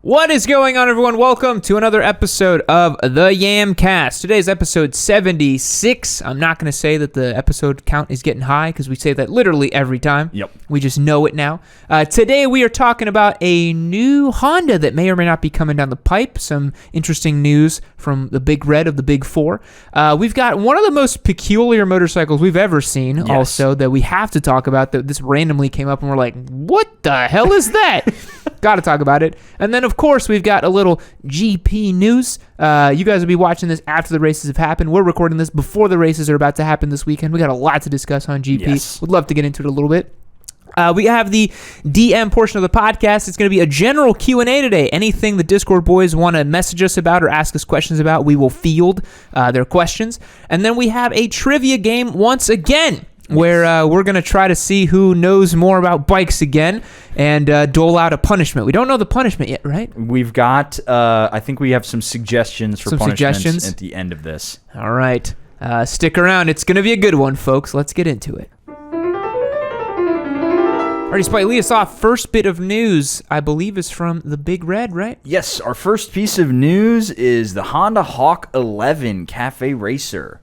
What is going on, everyone? Welcome to another episode of the Yamcast. Today's episode 76. I'm not going to say that the episode count is getting high because we say that literally every time. Yep. We just know it now. Today we are talking about a new Honda that may or may not be coming down the pipe. Some interesting news from the big red of the big four. We've got one of the most peculiar motorcycles we've ever seen also that we have to talk about. That this randomly came up and we're like, what the hell is that? Got to talk about it. And then, of course, we've got a little GP news. You guys will be watching this after the races have happened. We're recording this before the races are about to happen this weekend. We got a lot to discuss on GP. Yes. We'd love to get into it a little bit. We have the DM portion of the podcast. It's going to be a general Q&A today. Anything the Discord boys want to message us about or ask us questions about, we will field their questions. And then we have a trivia game once again, where we're going to try to see who knows more about bikes again and dole out a punishment. We don't know the punishment yet, right? We've got, I think we have some suggestions for punishments at the end of this. All right. Stick around. It's going to be a good one, folks. Let's get into it. Alrighty, Spike, lead us off. First bit of news, I believe, is from the Big Red, right? Yes, our first piece of news is the Honda Hawk 11 Cafe Racer.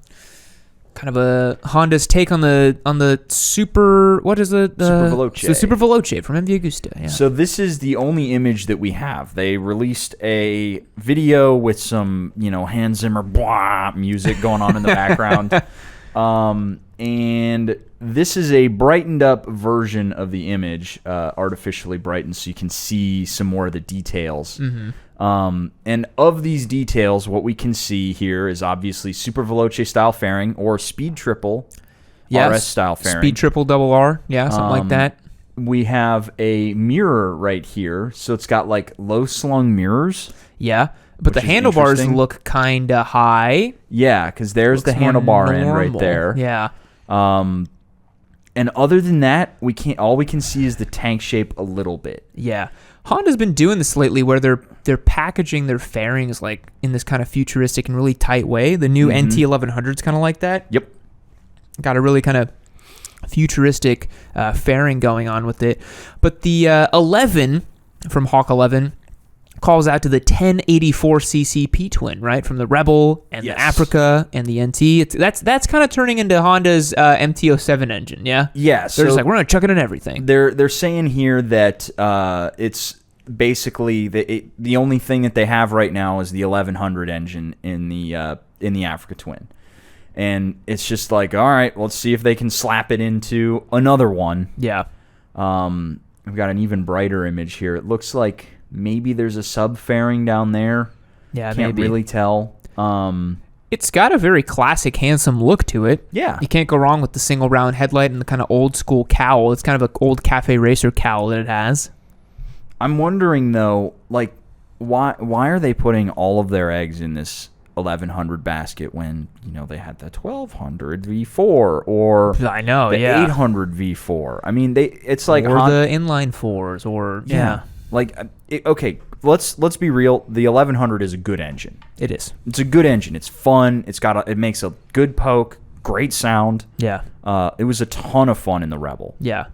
Kind of a Honda's take on the Super, what is it? Super Veloce. The Super Veloce from MV Agusta, yeah. So this is the only image that we have. They released a video with some, Hans Zimmer blah music going on in the background. And this is a brightened up version of the image, artificially brightened, so you can see some more of the details. Mm-hmm. And of these details, what we can see here is obviously Super Veloce style fairing or Speed Triple RS style fairing. Speed Triple Double R, yeah, something like that. We have a mirror right here, so it's got like low slung mirrors. Yeah, but the handlebars look kind of high. Yeah, because there's the handlebar end right there. Yeah. And other than that, all we can see is the tank shape a little bit. Yeah. Honda's been doing this lately where they're packaging their fairings like in this kind of futuristic and really tight way. The new NT 1100's kind of like that. Yep. Got a really kind of futuristic fairing going on with it. But the 11 from Hawk 11 calls out to the 1084cc P-twin, right? From the Rebel and the Africa and the NT. That's kind of turning into Honda's MT-07 engine, yeah? Yeah. They're just like, we're going to chuck it in everything. They're saying here that it's basically the only thing that they have right now is the 1100 engine in the Africa Twin. And it's just like, all right, let's see if they can slap it into another one. Yeah. We've got an even brighter image here. It looks like maybe there's a sub fairing down there. Yeah, Can't really tell. It's got a very classic, handsome look to it. Yeah. You can't go wrong with the single round headlight and the kind of old school cowl. It's kind of an old Cafe Racer cowl that it has. I'm wondering, though, like, why are they putting all of their eggs in this 1100 basket when, they had the 1200 V4 or I know, the 800 V4? I mean, it's like... Or the inline fours or... Yeah. Like, okay, let's be real. The 1100 is a good engine. It is. It's a good engine. It's fun. It makes a good poke, great sound. Yeah. It was a ton of fun in the Rebel. Yeah.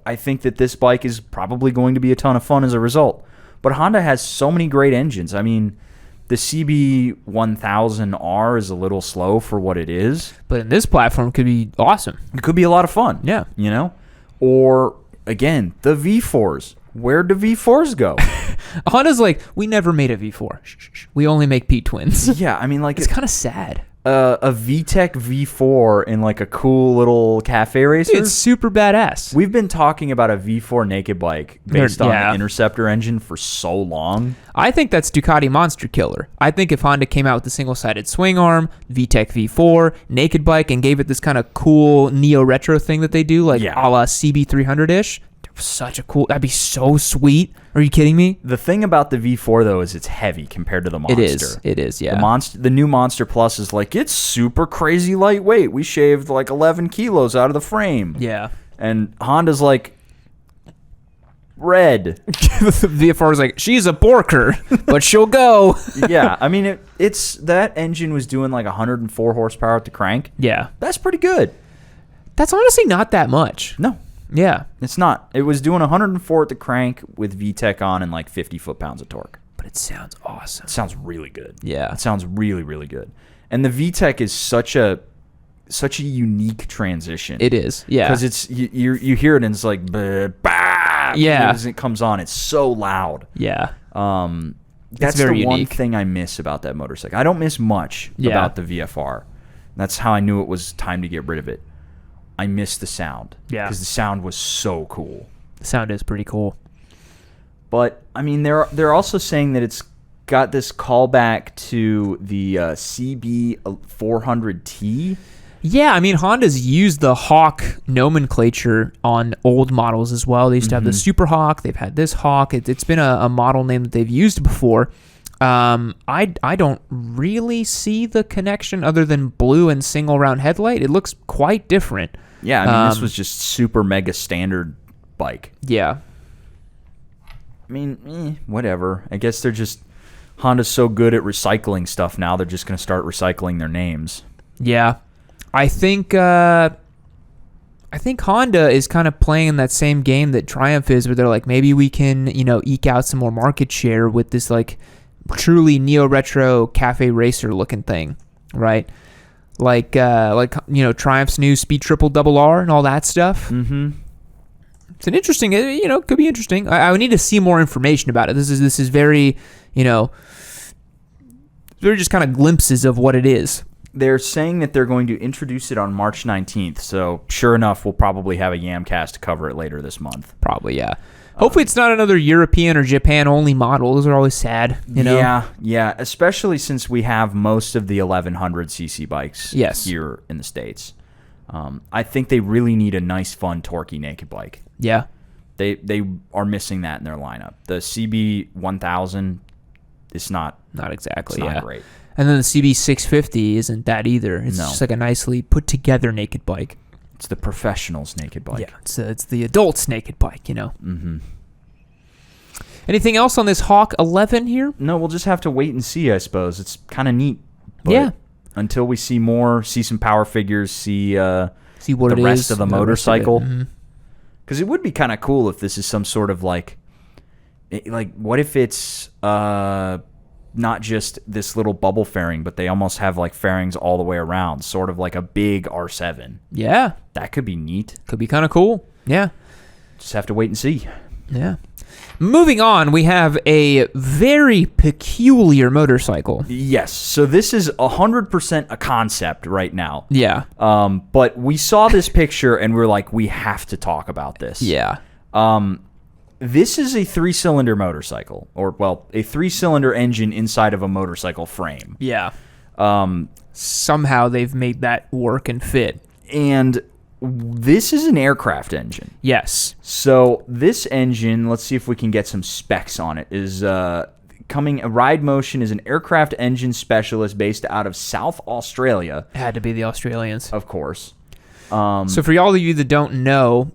I think that this bike is probably going to be a ton of fun as a result. But Honda has so many great engines. I mean, the CB1000R is a little slow for what it is. But in this platform, it could be awesome. It could be a lot of fun. Yeah. Or, again, the V4s. Where do V4s go? Honda's like, we never made a V4. We only make P-twins. Yeah, I mean, like... It's kind of sad. A VTEC V4 in, like, a cool little cafe racer? Dude, it's super badass. We've been talking about a V4 naked bike based on the Interceptor engine for so long. I think that's Ducati Monster Killer. I think if Honda came out with a single-sided swing arm, VTEC V4, naked bike, and gave it this kind of cool neo-retro thing that they do, like a la CB300-ish... That'd be so sweet. Are you kidding me? The thing about the V4 though is it's heavy compared to the Monster. It is, yeah. The new Monster Plus is like, it's super crazy lightweight. We shaved like 11 kilos out of the frame. Yeah. And Honda's like, red. The VFR is like, she's a borker, but she'll go. Yeah, I mean, it's that engine was doing like 104 horsepower at the crank. Yeah. That's pretty good. That's honestly not that much. No. Yeah. It's not. It was doing 104 at the crank with VTEC on and like 50 foot-pounds of torque. But it sounds awesome. It sounds really good. Yeah. It sounds really, really good. And the VTEC is such a unique transition. It is. Yeah. Because it's you hear it and it's like bah, yeah. As it comes on, it's so loud. Yeah. That's very the one unique. thing I miss about that motorcycle. I don't miss much about the VFR. That's how I knew it was time to get rid of it. I miss the sound. Yeah. Because the sound was so cool. The sound is pretty cool. But I mean, they're also saying that it's got this callback to the CB400T. Yeah, I mean, Honda's used the Hawk nomenclature on old models as well. They used to have the Super Hawk. They've had this Hawk. It's been a model name that they've used before. I don't really see the connection other than blue and single round headlight. It looks quite different. Yeah, I mean, this was just super mega standard bike. Yeah. I mean, whatever. I guess they're just... Honda's so good at recycling stuff now, they're just going to start recycling their names. Yeah. I think Honda is kind of playing in that same game that Triumph is, where they're like, maybe we can, eke out some more market share with this, like, truly neo-retro cafe racer looking thing, right? Like Triumph's new Speed Triple Double R and all that stuff. Mm-hmm. It's an interesting, could be interesting. I would need to see more information about it. This is very, very just kind of glimpses of what it is. They're saying that they're going to introduce it on March 19th, so sure enough, we'll probably have a Yamcast to cover it later this month. Probably, yeah. Hopefully it's not another European or Japan-only model. Those are always sad, Yeah, especially since we have most of the 1100cc bikes here in the States. I think they really need a nice, fun, torquey naked bike. Yeah. They are missing that in their lineup. The CB1000 is not exactly, not great. And then the CB650 isn't that either. It's just like a nicely put together naked bike. It's the professional's naked bike. Yeah, it's the adult's naked bike, Mm-hmm. Anything else on this Hawk 11 here? No, we'll just have to wait and see, I suppose. It's kind of neat. But until we see more, see some power figures, see what the rest of the motorcycle. Because it would be kind of cool if this is some sort of like what if it's not just this little bubble fairing, but they almost have like fairings all the way around, sort of like a big R7. Yeah. That could be neat. Could be kind of cool. Yeah. Just have to wait and see. Yeah. Moving on, we have a very peculiar motorcycle. Yes. So this is 100% a concept right now. Yeah. But we saw this picture and we're like, we have to talk about this. Yeah. This is a 3-cylinder motorcycle, or, well, a 3-cylinder engine inside of a motorcycle frame. Yeah. Somehow they've made that work and fit. And this is an aircraft engine. Yes. So this engine, let's see if we can get some specs on it, is Ride Motion is an aircraft engine specialist based out of South Australia. It had to be the Australians. Of course. So for all of you that don't know,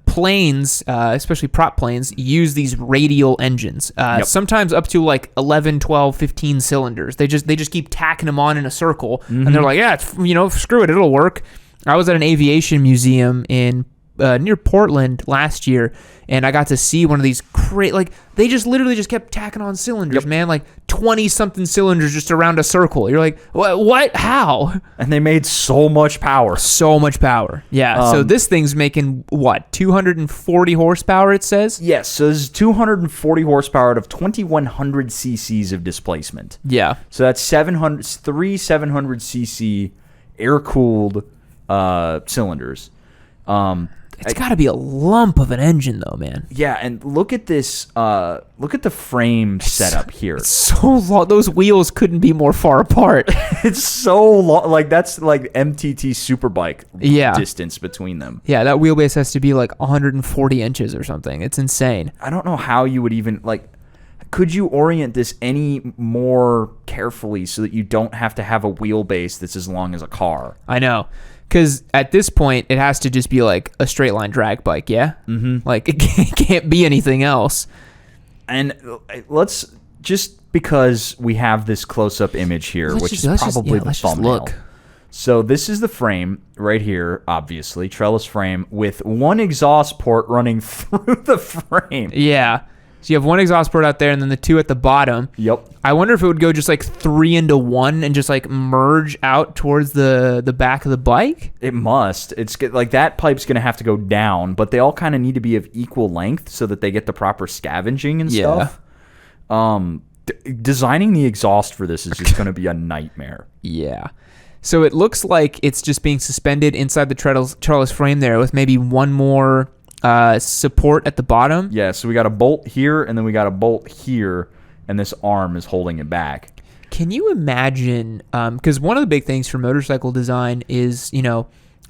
planes, especially prop planes, use these radial engines. Sometimes up to like 11, 12, 15 cylinders. They just keep tacking them on in a circle, and they're like, yeah, screw it, it'll work. I was at an aviation museum in near Portland last year, and I got to see one of these they just literally just kept tacking on cylinders, man, like 20-something cylinders just around a circle. You're like, what? How? And they made so much power. So much power. Yeah, so this thing's making, 240 horsepower, it says? Yes, so this is 240 horsepower out of 2,100 cc's of displacement. Yeah. So that's 3 700cc air-cooled cylinders. It's got to be a lump of an engine, though, man. Yeah, and look at this. Look at the frame setup here. It's so long. Those wheels couldn't be more far apart. It's so long. Like, that's like MTT Superbike distance between them. Yeah, that wheelbase has to be like 140 inches or something. It's insane. I don't know how you would even, could you orient this any more carefully so that you don't have to have a wheelbase that's as long as a car? I know. Because at this point, it has to just be like a straight line drag bike, yeah? Mm-hmm. Like, it can't be anything else. And let's, just because we have this close-up image here, which is probably the thumbnail. So this is the frame right here, obviously, trellis frame with one exhaust port running through the frame. Yeah. So you have one exhaust port out there and then the two at the bottom. Yep. I wonder if it would go just like 3 into 1 and just like merge out towards the back of the bike. It must. It's like that pipe's going to have to go down, but they all kind of need to be of equal length so that they get the proper scavenging and stuff. Designing the exhaust for this is just going to be a nightmare. Yeah. So it looks like it's just being suspended inside the trellis frame there with maybe one more support at the bottom. Yeah, so we got a bolt here and then we got a bolt here, and this arm is holding it back. Can you imagine, because one of the big things for motorcycle design is,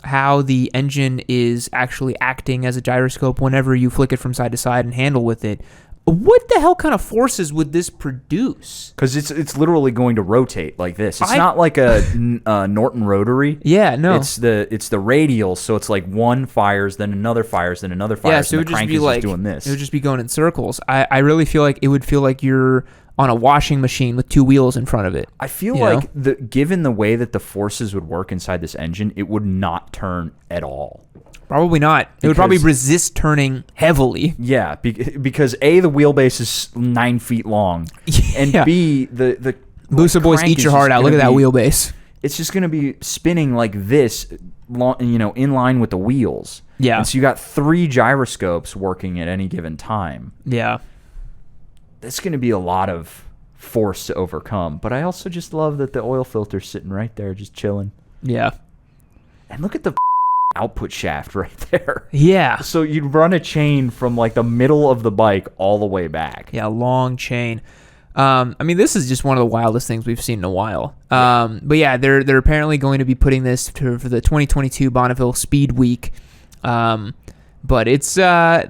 how the engine is actually acting as a gyroscope whenever you flick it from side to side and handle with it. What the hell kind of forces would this produce? Because it's literally going to rotate like this. It's not like a Norton rotary. Yeah, no. It's the radial, so it's like one fires, then another fires, then another fires. Yeah, so it would just be like doing this. It would just be going in circles. I really feel like it would feel like you're on a washing machine with 2 wheels in front of it. I feel like given the way that the forces would work inside this engine, it would not turn at all. Probably not. It would probably resist turning heavily. Yeah, because A, the wheelbase is 9 feet long, and B, the Busa boys, eat your heart out. Look at that wheelbase. It's just going to be spinning like this, in line with the wheels. Yeah. And so you got 3 gyroscopes working at any given time. Yeah. That's going to be a lot of force to overcome. But I also just love that the oil filter's sitting right there, just chilling. Yeah. And look at the output shaft right there. Yeah. So you'd run a chain from like the middle of the bike all the way back. Yeah, long chain. This is just one of the wildest things we've seen in a while. But yeah, they're apparently going to be putting this for the 2022 Bonneville Speed Week. But it's a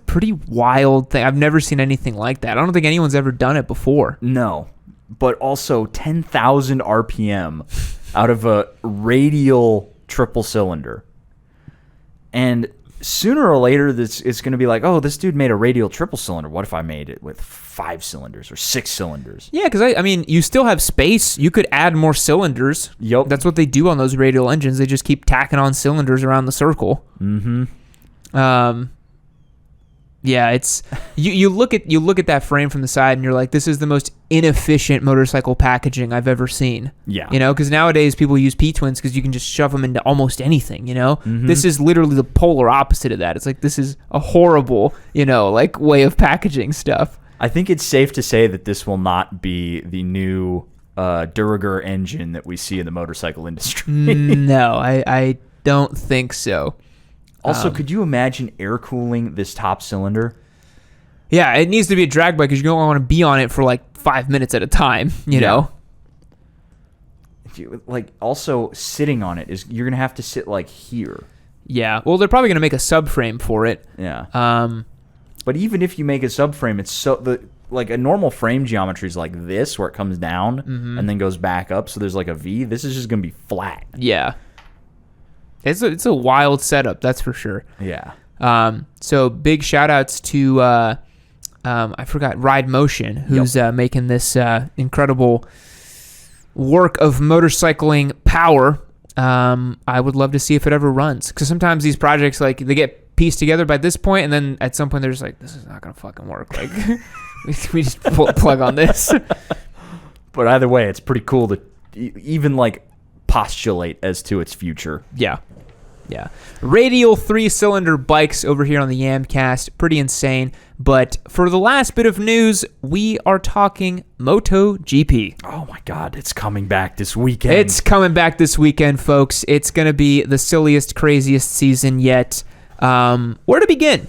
pretty wild thing. I've never seen anything like that. I don't think anyone's ever done it before. No, but also 10,000 RPM out of a radial triple cylinder. And sooner or later, it's going to be like, oh, this dude made a radial triple cylinder. What if I made it with 5 cylinders or 6 cylinders? Yeah, because you still have space. You could add more cylinders. Yep. That's what they do on those radial engines. They just keep tacking on cylinders around the circle. Mm-hmm. Yeah, it's you look at that frame from the side and you're like, this is the most inefficient motorcycle packaging I've ever seen. Yeah. Because nowadays people use P-twins because you can just shove them into almost anything, Mm-hmm. This is literally the polar opposite of that. It's like, this is a horrible, way of packaging stuff. I think it's safe to say that this will not be the new Duriger engine that we see in the motorcycle industry. No, I don't think so. Also, could you imagine air cooling this top cylinder? Yeah, it needs to be a drag bike because you don't want to be on it for like 5 minutes at a time, you know? If you, also sitting on it, you're going to have to sit like here. Yeah, well, they're probably going to make a subframe for it. Yeah. But even if you make a subframe, it's a normal frame geometry is like this, where it comes down and then goes back up. So there's like a V. This is just going to be flat. Yeah. It's a wild setup, that's for sure. Yeah. So big shout outs to I forgot Ride Motion, who's making this incredible work of motorcycling power. I would love to see if it ever runs, because sometimes these projects they get pieced together by this point, and then at some point they're just like, this is not gonna fucking work. Like we just pull a plug on this. But either way, it's pretty cool to even postulate as to its future. Yeah. Radial 3-cylinder bikes over here on the Yamcast. Pretty insane. But for the last bit of news, we are talking MotoGP. Oh my God, it's coming back this weekend. It's coming back this weekend, folks. It's going to be the silliest, craziest season yet. Where to begin?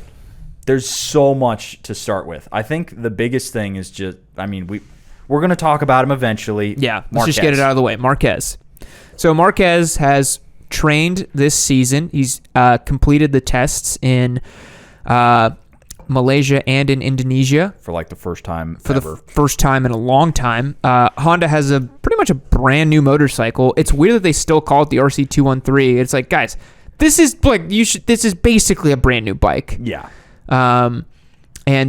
There's so much to start with. I think the biggest thing is just, we're going to talk about him eventually. Yeah, let's just get it out of the way. Marquez. So Marquez has trained this season. He's completed the tests in Malaysia and in Indonesia for the first time the first time in a long time. Honda has pretty much a brand new motorcycle. It's weird that they still call it the RC213. It's like, guys, this is this is basically a brand new bike. Yeah. And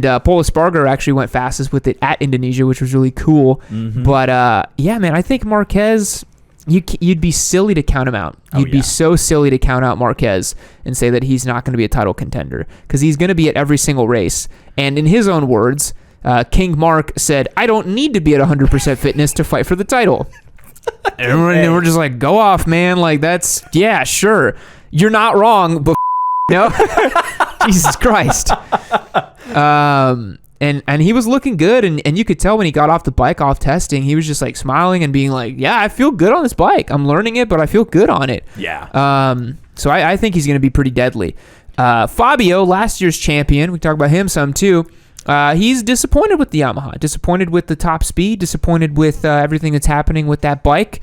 Pol Espargaro actually went fastest with it at Indonesia, which was really cool. Mm-hmm. But yeah, man, I think Marquez You'd be silly to count him out. You'd be so silly to count out Marquez and say that he's not going to be a title contender, because he's going to be at every single race. And in his own words, King Mark said, "I don't need to be at 100% fitness to fight for the title." And we're just like, go off, man. Like, that's, yeah, sure. You're not wrong, but no. Jesus Christ. And he was looking good, and you could tell when he got off the bike, off testing, he was just like smiling and being like, yeah, I feel good on this bike. I'm learning it, but I feel good on it. Yeah. So I think he's going to be pretty deadly. Fabio, last year's champion, we talk about him some too. He's disappointed with the Yamaha, disappointed with the top speed, disappointed with everything that's happening with that bike.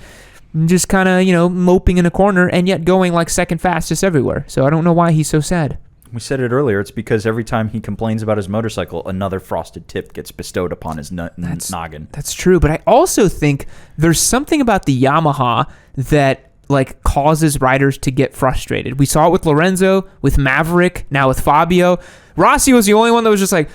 Just kind of, moping in a corner, and yet going like second fastest everywhere. So I don't know why he's so sad. We said it earlier. It's because every time he complains about his motorcycle, another frosted tip gets bestowed upon his noggin. That's true, but I also think there's something about the Yamaha that like causes riders to get frustrated. We saw it with Lorenzo, with Maverick, now with Fabio. Rossi was the only one that was just like,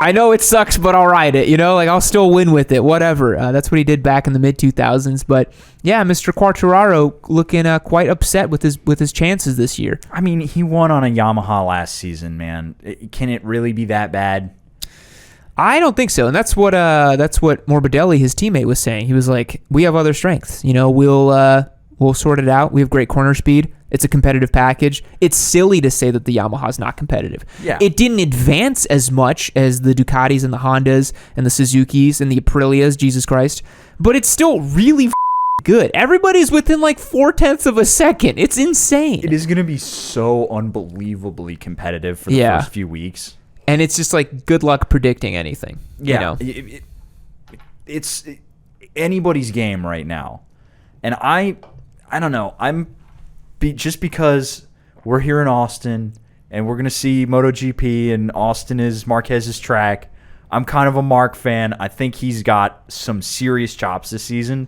I know it sucks, but I'll ride it, like I'll still win with it, whatever. That's what he did back in the mid-2000s. But yeah, Mr. Quartararo looking quite upset with his chances this year. I mean, he won on a Yamaha last season, man. Can it really be that bad? I don't think so, and that's what Morbidelli, his teammate, was saying. He was like, we have other strengths. We'll sort it out. We have great corner speed. It's a competitive package. It's silly to say that the Yamaha's not competitive. Yeah. It didn't advance as much as the Ducatis and the Hondas and the Suzukis and the Aprilias, Jesus Christ, but it's still really good. Everybody's within like 0.4 of a second. It's insane. It is going to be so unbelievably competitive for the first few weeks. And it's just like good luck predicting anything. Yeah. It's anybody's game right now. And I don't know. Just because we're here in Austin and we're going to see MotoGP and Austin is Marquez's track, I'm kind of a Mark fan. I think he's got some serious chops this season.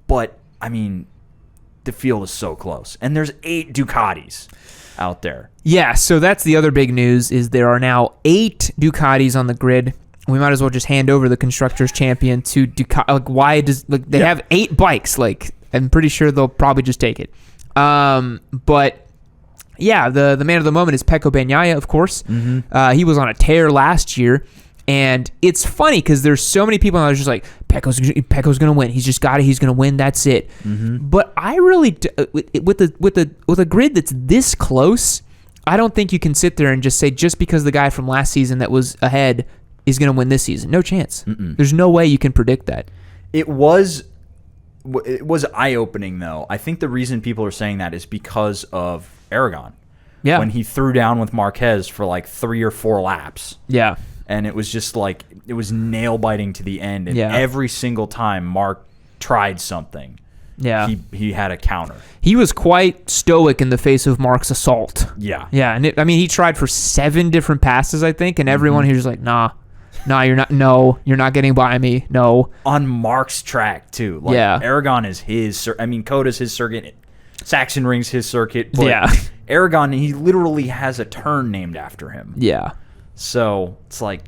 But, I mean, the field is so close. And there's 8 Ducatis out there. Yeah, so that's the other big news is there are now 8 Ducatis on the grid. We might as well just hand over the Constructors' Champion to Ducati. Like, why does they have 8 bikes? Like, I'm pretty sure they'll probably just take it. But yeah, the man of the moment is Pecco Bagnaia, of course. Mm-hmm. He was on a tear last year, and it's funny because there's so many people that are just like, Pecco's gonna win. He's just got it. He's gonna win. That's it. Mm-hmm. But I really, with a grid that's this close, I don't think you can sit there and just say just because the guy from last season that was ahead is gonna win this season. No chance. Mm-mm. There's no way you can predict that. It was eye-opening, though. I think the reason people are saying that is because of Aragon. Yeah. When he threw down with Marquez for like 3 or 4 laps. Yeah. And it was just like, it was nail-biting to the end. And every single time Mark tried something, he had a counter. He was quite stoic in the face of Mark's assault. Yeah. Yeah, and he tried for 7 different passes, I think, and everyone he was like, nah, you're not. No, you're not getting by me. No. On Mark's track too. Like, Aragon is his. Coda's his circuit. Saxon Ring's his circuit. But Aragon, he literally has a turn named after him. Yeah. So it's like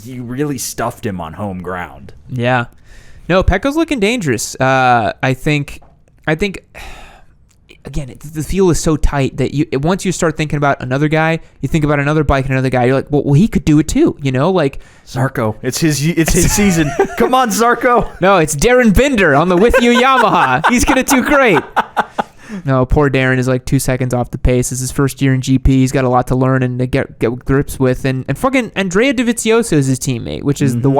you really stuffed him on home ground. Yeah. No, Pecco's looking dangerous. I think. Again, the field is so tight that once you start thinking about another guy, you think about another bike and another guy. You're like, well, he could do it too, like Zarco. It's his season. Come on, Zarco. No, it's Darren Binder on the With You Yamaha. He's gonna do great. No, poor Darren is like 2 seconds off the pace. It's his first year in GP. He's got a lot to learn and to get grips with. And fucking Andrea Dovizioso is his teammate, which is the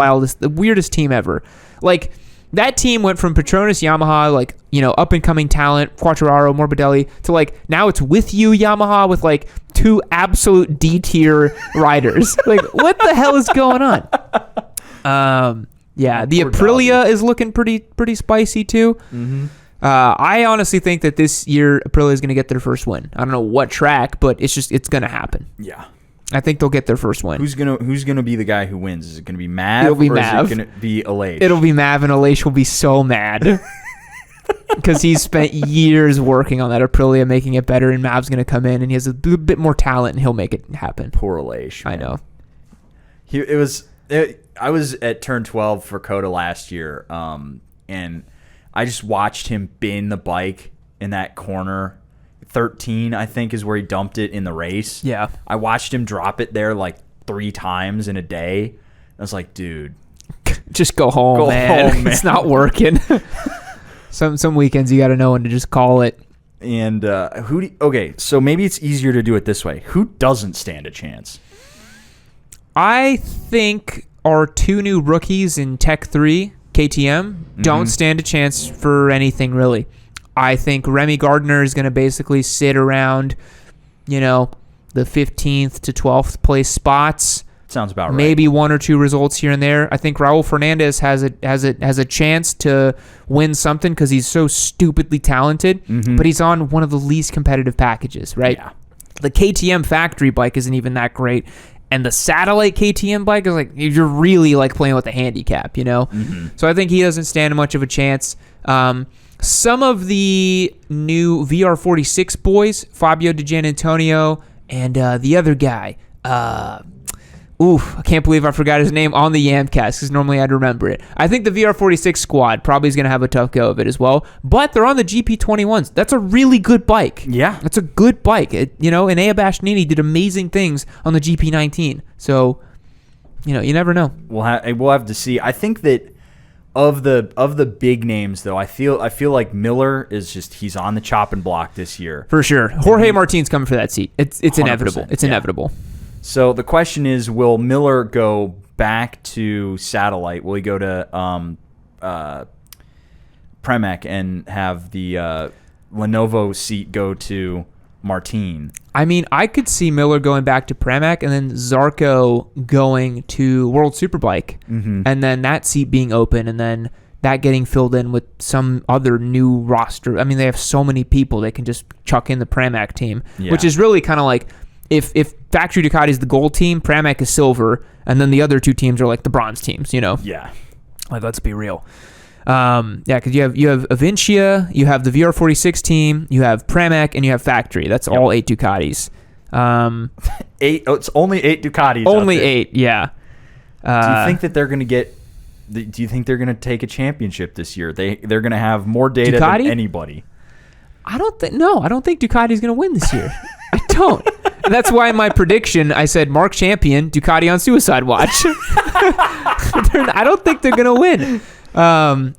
weirdest team ever. Like. That team went from Petronas Yamaha, like, up and coming talent, Quartararo, Morbidelli, to like now it's With You Yamaha with like 2 absolute D tier riders. Like, what the hell is going on? The Aprilia is looking pretty spicy too. Mm-hmm. I honestly think that this year Aprilia is going to get their first win. I don't know what track, but it's going to happen. Yeah. I think they'll get their first win. Who's gonna be the guy who wins? Is it gonna be Mav? It'll be Mav. Is it gonna be Aleix? It'll be Mav, and Aleix will be so mad because he's spent years working on that Aprilia, making it better, and Mav's gonna come in and he has a bit more talent, and he'll make it happen. Poor Aleix. I know. I was at turn 12 for Coda last year, and I just watched him bin the bike in that corner. 13, I think, is where he dumped it in the race. Yeah. I watched him drop it there like 3 times in a day. I was like, dude, just go home, man. It's not working. Some weekends you got to know when to just call it. And okay, so maybe it's easier to do it this way. Who doesn't stand a chance? I think our 2 new rookies in Tech 3, KTM, don't stand a chance for anything really. I think Remy Gardner is going to basically sit around, the 15th to 12th place spots. Sounds about right. Maybe 1 or 2 results here and there. I think Raul Fernandez has a chance to win something because he's so stupidly talented, but he's on one of the least competitive packages, right? Yeah. The KTM factory bike isn't even that great. And the satellite KTM bike is like, you're really like playing with a handicap, So I think he doesn't stand much of a chance. Some of the new VR46 boys, Fabio Di Giannantonio and the other guy, I can't believe I forgot his name on the Yamcast because normally I'd remember it. I think the VR46 squad probably is going to have a tough go of it as well, but they're on the GP21s. That's a really good bike. Yeah. That's a good bike. And Ea Bastianini did amazing things on the GP19. So, you never know. We'll have to see. I think that of the big names though, I feel like Miller is he's on the chopping block this year. For sure. Jorge Martin's coming for that seat. It's inevitable. It's inevitable. So the question is, will Miller go back to satellite? Will he go to Premac and have the Lenovo seat go to Martin? I mean, I could see Miller going back to Premac and then Zarco going to World Superbike, and then that seat being open, and then that getting filled in with some other new roster. I mean, they have so many people they can just chuck in the Pramac team, which is really kind of like if Factory Ducati is the gold team, Pramac is silver, and then the other 2 teams are like the bronze teams. Yeah. Like, let's be real. Because you have Avincia, you have the VR46 team, you have Pramac, and you have Factory. That's all 8 Ducatis. 8. Oh, it's only 8 Ducatis. Only 8. Yeah. Do you think that they're going to get? Do you think they're going to take a championship this year? They're going to have more data Ducati? than anybody. I don't think Ducati's going to win this year. I don't. And that's why in my prediction I said Mark Champion, Ducati on suicide watch. I don't think they're going to win.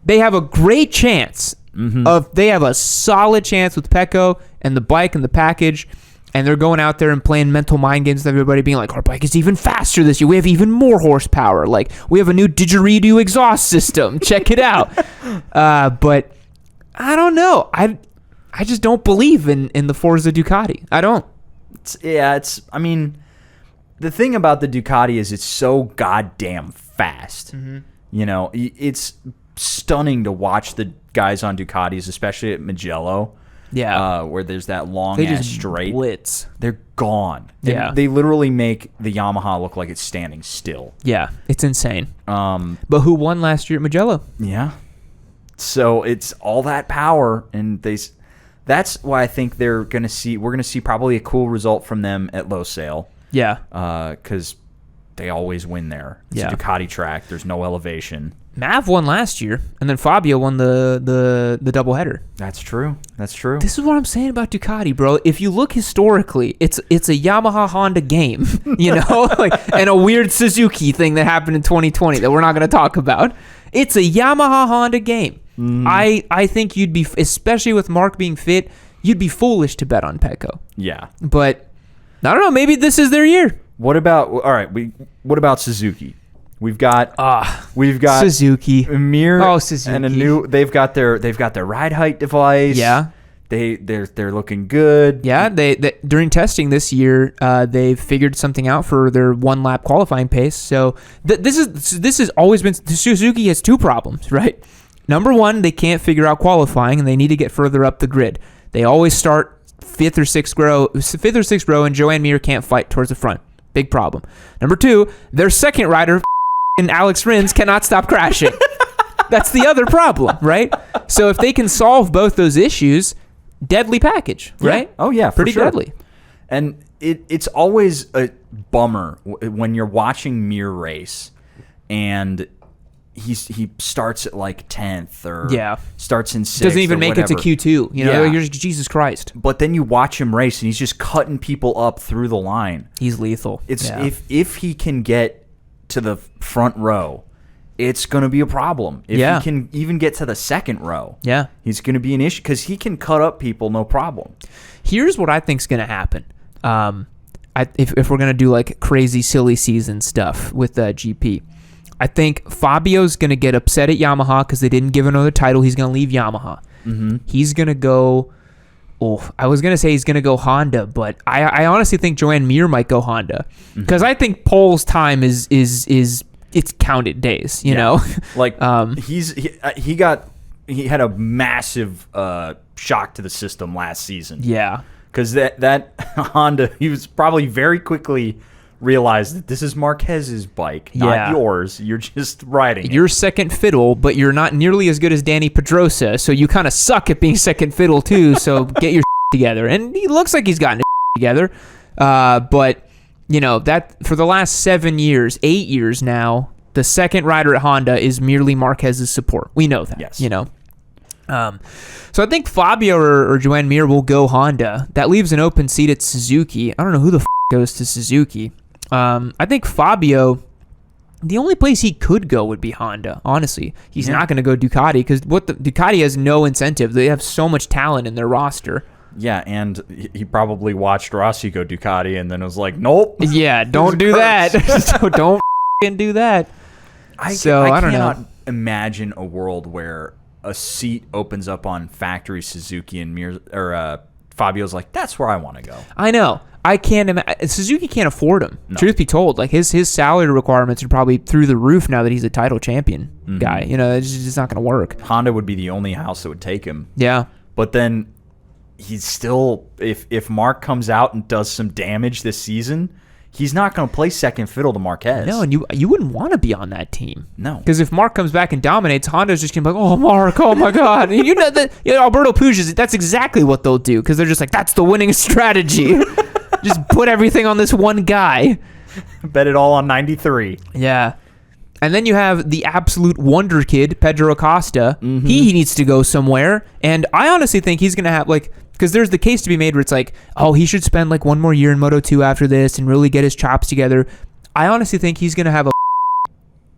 They have a great chance. They have a solid chance with Pecco and the bike and the package, and they're going out there and playing mental mind games with everybody, being like, our bike is even faster this year. We have even more horsepower. Like, we have a new didgeridoo exhaust system. Check it out. But I don't know. I just don't believe in the Forza Ducati. I don't. I mean, the thing about the Ducati is it's so goddamn fast. It's stunning to watch the guys on Ducatis, especially at Mugello. Yeah. Where there's that long they ass just straight. Blitz. They're gone. They literally make the Yamaha look like it's standing still. Yeah, it's insane. But who won last year at Mugello? Yeah. So it's all that power, and that's why I think we're gonna see probably a cool result from them at Losail. Yeah. Because they always win there. It's a Ducati track. There's no elevation. Mav won last year, and then Fabio won the doubleheader. That's true. This is what I'm saying about Ducati, bro. If you look historically, it's a Yamaha Honda game, and a weird Suzuki thing that happened in 2020 that we're not going to talk about. It's a Yamaha Honda game. I think you'd be, especially with Mark being fit, you'd be foolish to bet on Pecco. Yeah. But I don't know. Maybe this is their year. What about Suzuki? We've got Suzuki, Mir, Suzuki, and a new. They've got their ride height device. Yeah, they're looking good. Yeah, they during testing this year, they've figured something out for their 1 lap qualifying pace. So this has always been, Suzuki has 2 problems, right? Number 1, they can't figure out qualifying, and they need to get further up the grid. They always start 5th or 6th row, and Joanne Mir can't fight towards the front. Big problem. Number 2, their second rider, and Alex Rins, cannot stop crashing. That's the other problem, right? So if they can solve both those issues, deadly package, right? Yeah. Oh yeah, pretty sure. deadly. And it's always a bummer when you're watching Mir race, and he starts at like 10th or starts in 6th. Doesn't even make it to Q2. You know, you're just, Jesus Christ. But then you watch him race, and he's just cutting people up through the line. He's lethal. It's if he can get to the front row, it's going to be a problem. If he can even get to the second row, he's going to be an issue because he can cut up people no problem. Here's what I think's going to happen. If we're going to do like crazy, silly season stuff with GP, I think Fabio's going to get upset at Yamaha because they didn't give another title. He's going to leave Yamaha. Mm-hmm. He's going to go... Oh, I was going to say he's going to go Honda, but I honestly think Joanne Mir might go Honda. Because I think Pole's time is it's counted days, you know? Like, he had a massive shock to the system last season. Yeah. Because that Honda, he was probably very quickly... realize that this is Marquez's bike, not yours. You're just riding it. You're second fiddle, but you're not nearly as good as Danny Pedrosa, so you kind of suck at being second fiddle too, so get your together. And he looks like he's gotten his together. But, you know, that for the last 8 years now, the second rider at Honda is merely Marquez's support. We know that, you know. So I think Fabio or Joanne Mir will go Honda. That leaves an open seat at Suzuki. I don't know who the goes to Suzuki. I think Fabio, the only place he could go would be Honda, honestly. He's not going to go Ducati because Ducati has no incentive. They have so much talent in their roster. Yeah, and he probably watched Rossi go Ducati and then was like, nope. Yeah, don't do that. Don't do that. I cannot imagine a world where a seat opens up on factory Suzuki and Fabio's like, that's where I want to go. I know. I can't imagine. Suzuki can't afford him. No. Truth be told, like his salary requirements are probably through the roof now that he's a title champion guy. You know, it's just not going to work. Honda would be the only house that would take him. Yeah, but then he's still if Mark comes out and does some damage this season, he's not going to play second fiddle to Marquez. No, and you wouldn't want to be on that team. No, because if Mark comes back and dominates, Honda's just going to be like, oh, Mark, oh my God. And you know that Alberto Puig, that's exactly what they'll do because they're just like, that's the winning strategy. Just put everything on this one guy. Bet it all on 93. Yeah. And then you have the absolute wonder kid, Pedro Acosta. He needs to go somewhere. And I honestly think he's going to have, like, because there's the case to be made where it's like, oh, he should spend like one more year in Moto2 after this and really get his chops together. I honestly think he's going to have a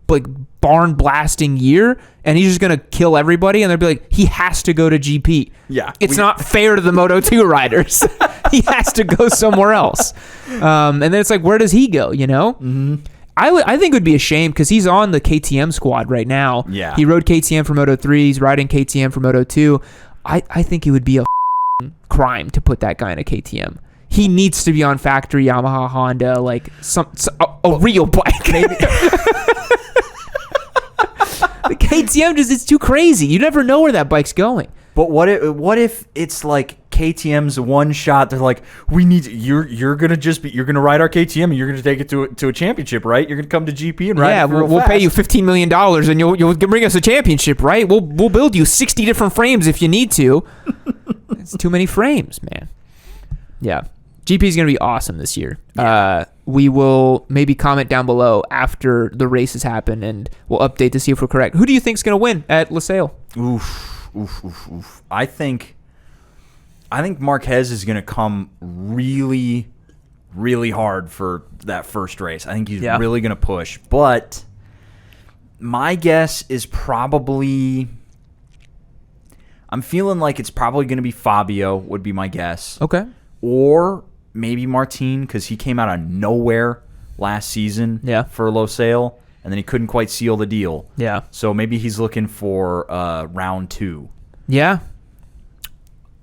like barn blasting year and he's just going to kill everybody and they'll be like, he has to go to GP. Yeah. It's not fair to the Moto2 riders. He has to go somewhere else. And then it's like, where does he go, you know? I think it would be a shame because he's on the KTM squad right now. Yeah. He rode KTM for Moto3. He's riding KTM for Moto2. I think it would be a crime to put that guy in a KTM. He needs to be on factory Yamaha, Honda, like a real bike. Maybe. The KTM it's too crazy. You never know where that bike's going. But what if it's like KTM's one shot? They're like, we need you're gonna ride our KTM and you're gonna take it to a championship, right? You're gonna come to GP and ride. Yeah, we'll pay you $15 million and you'll bring us a championship, right? We'll build you 60 different frames if you need to. It's too many frames, man. Yeah, GP is gonna be awesome this year. Yeah. We will maybe comment down below after the races happen and we'll update to see if we're correct. Who do you think's gonna win at Losail? Oof. I think Marquez is going to come really, really hard for that first race. I think he's really going to push. But my guess is probably... I'm feeling like it's probably going to be Fabio would be my guess. Okay. Or maybe Martin because he came out of nowhere last season for Losail. And then he couldn't quite seal the deal. Yeah. So maybe he's looking for round 2. Yeah.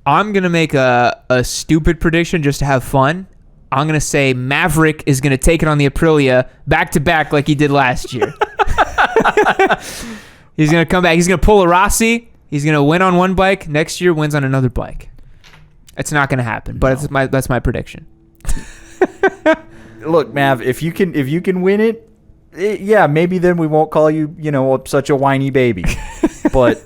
I'm going to make a stupid prediction just to have fun. I'm going to say Maverick is going to take it on the Aprilia back-to-back like he did last year. He's going to come back. He's going to pull a Rossi. He's going to win on one bike. Next year, wins on another bike. It's not going to happen, but that's my prediction. Look, Mav, if you can win it, maybe then we won't call you, such a whiny baby. But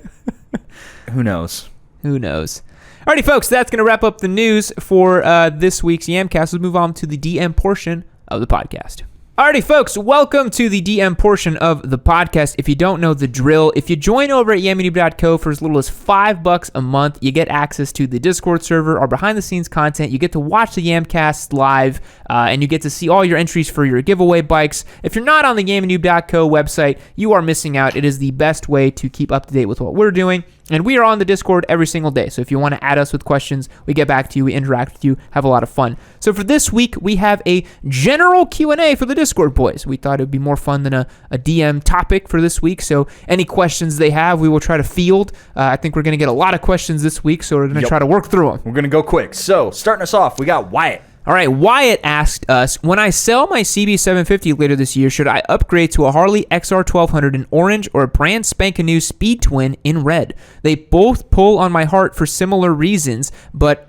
who knows? Who knows? Alrighty, folks, that's going to wrap up the news for this week's Yamcast. Let's move on to the DM portion of the podcast. Alrighty, folks, welcome to the DM portion of the podcast. If you don't know the drill, if you join over at yammynoob.co for as little as $5 a month, you get access to the Discord server, our behind-the-scenes content. You get to watch the Yamcast live, and you get to see all your entries for your giveaway bikes. If you're not on the yammynoob.co website, you are missing out. It is the best way to keep up to date with what we're doing. And we are on the Discord every single day. So if you want to add us with questions, we get back to you, we interact with you, have a lot of fun. So for this week, we have a general Q&A for the Discord boys. We thought it would be more fun than a DM topic for this week. So any questions they have, we will try to field. I think we're going to get a lot of questions this week, so we're going to try to work through them. We're going to go quick. So starting us off, we got Wyatt. All right, Wyatt asked us, when I sell my CB750 later this year, should I upgrade to a Harley XR1200 in orange or a brand spanking new Speed Twin in red? They both pull on my heart for similar reasons, but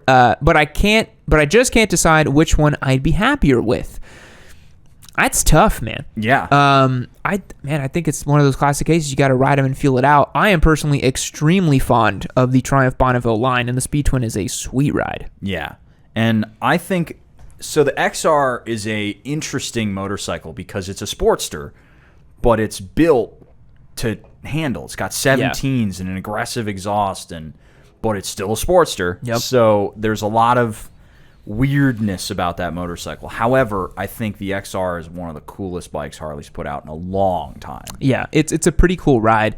I just can't decide which one I'd be happier with. That's tough, man. Yeah. I think it's one of those classic cases you got to ride them and feel it out. I am personally extremely fond of the Triumph Bonneville line, and the Speed Twin is a sweet ride. Yeah. And I think, so the XR is a interesting motorcycle because it's a Sportster, but it's built to handle. It's got 17s and an aggressive exhaust, but it's still a Sportster. Yep. So there's a lot of weirdness about that motorcycle. However, I think the XR is one of the coolest bikes Harley's put out in a long time. Yeah, it's a pretty cool ride.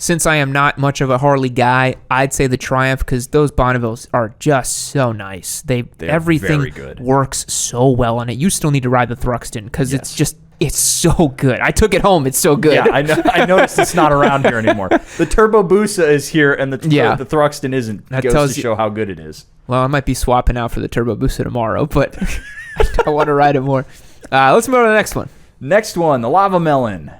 Since I am not much of a Harley guy, I'd say the Triumph, because those Bonnevilles are just so nice. Everything very good. Works so well on it. You still need to ride the Thruxton because it's so good. I took it home. It's so good. Yeah, I noticed it's not around here anymore. The Turbo Busa is here, and the Thruxton isn't. That goes to show how good it is. Well, I might be swapping out for the Turbo Busa tomorrow, but I want to ride it more. Let's move on to the next one. Next one, the Lava Melon. All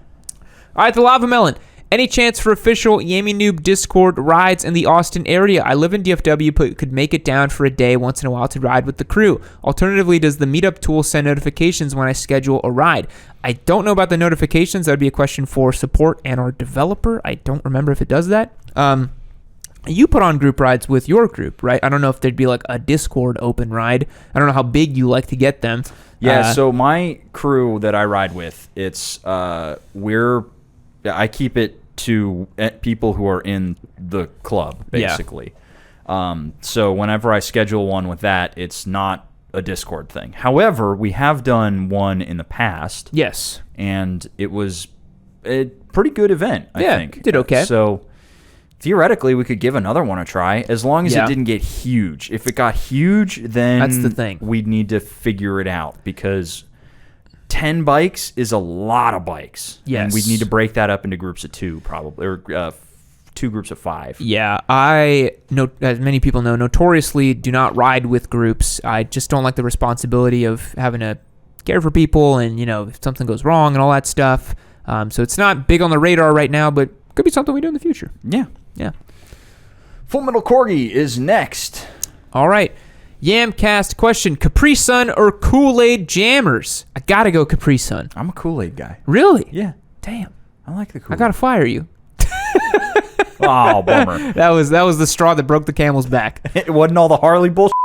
right, the Lava Melon. Any chance for official Yammy Noob Discord rides in the Austin area? I live in DFW, but could make it down for a day once in a while to ride with the crew. Alternatively, does the meetup tool send notifications when I schedule a ride? I don't know about the notifications. That would be a question for support and our developer. I don't remember if it does that. You put on group rides with your group, right? I don't know if there'd be like a Discord open ride. I don't know how big you like to get them. Yeah, so my crew that I ride with, I keep it to people who are in the club, basically. Yeah. So whenever I schedule one with that, it's not a Discord thing. However, we have done one in the past. Yes. And it was a pretty good event, I think. Yeah, did okay. So theoretically, we could give another one a try, as long as it didn't get huge. If it got huge, then that's the thing. We'd need to figure it out, because 10 bikes is a lot of bikes. Yes. And we'd need to break that up into groups of 2, probably, or 2 groups of 5. Yeah, I know, as many people know, notoriously do not ride with groups. I just don't like the responsibility of having to care for people and, if something goes wrong and all that stuff. So it's not big on the radar right now, but could be something we do in the future. Yeah. Yeah. Full Metal Corgi is next. All right. Yamcast question, Capri Sun or Kool-Aid Jammers? I gotta go Capri Sun. I'm a Kool-Aid guy. Really? Yeah. Damn. I like the Kool-Aid. I gotta fire you. Oh, bummer. That was the straw that broke the camel's back. It wasn't all the Harley bullshit.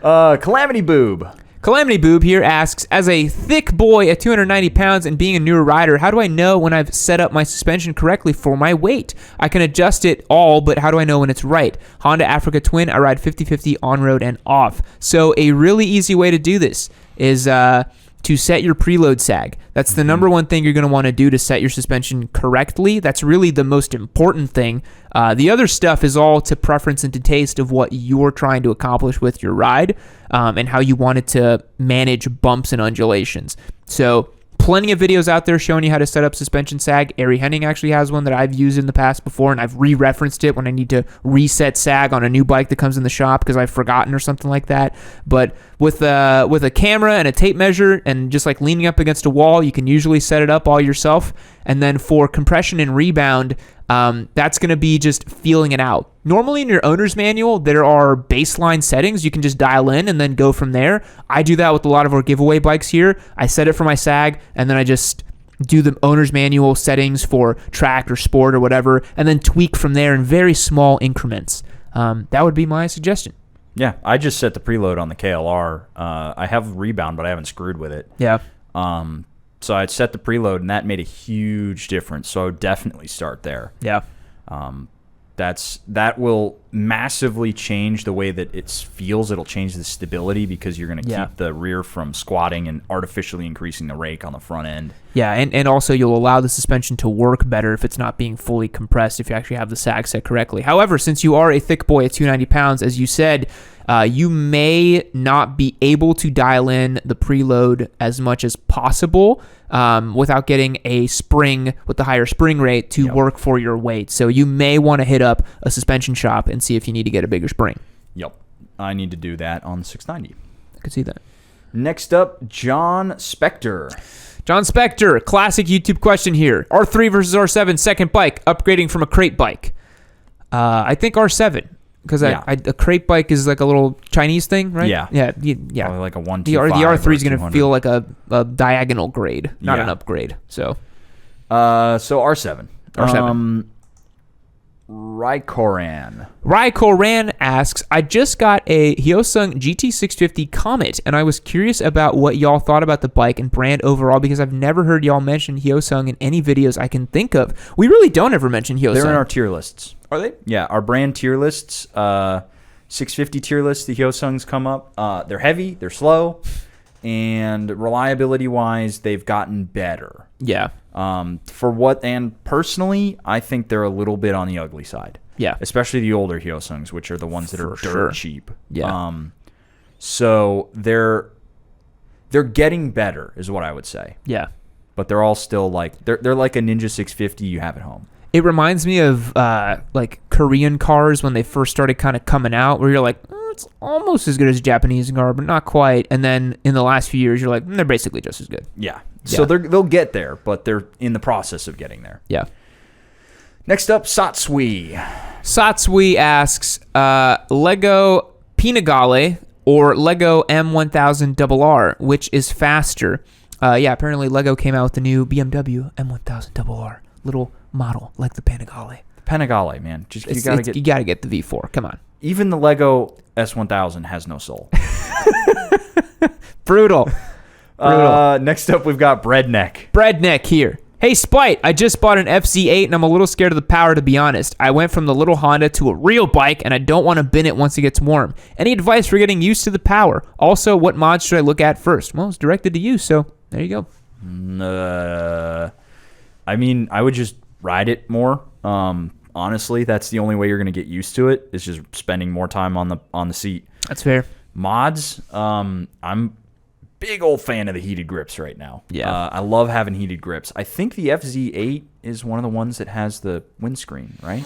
Calamity Boob. Calamity Boob here asks, as a thick boy at 290 pounds and being a newer rider, how do I know when I've set up my suspension correctly for my weight? I can adjust it all, but how do I know when it's right? Honda Africa Twin, I ride 50-50 on-road and off. So a really easy way to do this is to set your preload sag. That's the number one thing you're going to want to do to set your suspension correctly. That's really the most important thing. The other stuff is all to preference and to taste of what you're trying to accomplish with your ride, and how you want it to manage bumps and undulations. So plenty of videos out there showing you how to set up suspension sag. Ari Henning actually has one that I've used in the past before, and I've re-referenced it when I need to reset sag on a new bike that comes in the shop because I've forgotten or something like that. But with a camera and a tape measure and just like leaning up against a wall, you can usually set it up all yourself. And then for compression and rebound, that's going to be just feeling it out. Normally in your owner's manual, there are baseline settings you can just dial in and then go from there. I do that with a lot of our giveaway bikes here. I set it for my sag, and then I just do the owner's manual settings for track or sport or whatever, and then tweak from there in very small increments. That would be my suggestion. Yeah, I just set the preload on the KLR. I have rebound, but I haven't screwed with it. Yeah. So I set the preload, and that made a huge difference. So I would definitely start there. Yeah. That will massively change the way that it feels. It'll change the stability because you're going to keep the rear from squatting and artificially increasing the rake on the front end. Yeah, and also you'll allow the suspension to work better if it's not being fully compressed, if you actually have the sag set correctly. However, since you are a thick boy at 290 pounds, as you said, you may not be able to dial in the preload as much as possible without getting a spring with the higher spring rate to work for your weight. So you may want to hit up a suspension shop and see if you need to get a bigger spring. Yep. I need to do that on the 690. I could see that. Next up, John Spector. John Spector, classic YouTube question here. R3 versus R7, second bike, upgrading from a crate bike. I think R7. Because a crate bike is like a little Chinese thing, right? Yeah. Yeah. Probably like a 125. The R3 is going to feel like a diagonal grade, not an upgrade. So R7. R7. Raikoran asks, I just got a Hyosung GT650 Comet, and I was curious about what y'all thought about the bike and brand overall, because I've never heard y'all mention Hyosung in any videos I can think of. We really don't ever mention Hyosung. They're in our tier lists. Are they? Yeah, our brand tier lists, 650 tier lists, the Hyosungs come up. They're heavy, they're slow, and reliability-wise, they've gotten better. Yeah. And personally, I think they're a little bit on the ugly side. Yeah. Especially the older Hyosungs, which are the ones that are dirt cheap. Yeah. So they're getting better, is what I would say. Yeah. But they're all still like they're like a Ninja 650 you have at home. It reminds me of like Korean cars when they first started kind of coming out, where you're like, it's almost as good as a Japanese car, but not quite. And then in the last few years, you're like, they're basically just as good. Yeah. So they'll get there, but they're in the process of getting there. Yeah. Next up, Satsui. Satsui asks, Lego Panigale or Lego M1000RR, which is faster? Apparently Lego came out with the new BMW M1000RR. Little model like the Panigale. Panigale, man. You gotta get the V4. Come on. Even the Lego S1000 has no soul. Brutal. Next up, we've got Breadneck. Breadneck here. Hey, Spite, I just bought an FZ8 and I'm a little scared of the power, to be honest. I went from the little Honda to a real bike and I don't want to bin it once it gets warm. Any advice for getting used to the power? Also, what mods should I look at first? Well, it's directed to you, so there you go. I mean, I would just ride it more. Honestly, that's the only way you're going to get used to it, is just spending more time on the seat. That's fair. Mods, I'm big old fan of the heated grips right now. Yeah. I love having heated grips. I think the FZ8 is one of the ones that has the windscreen, right?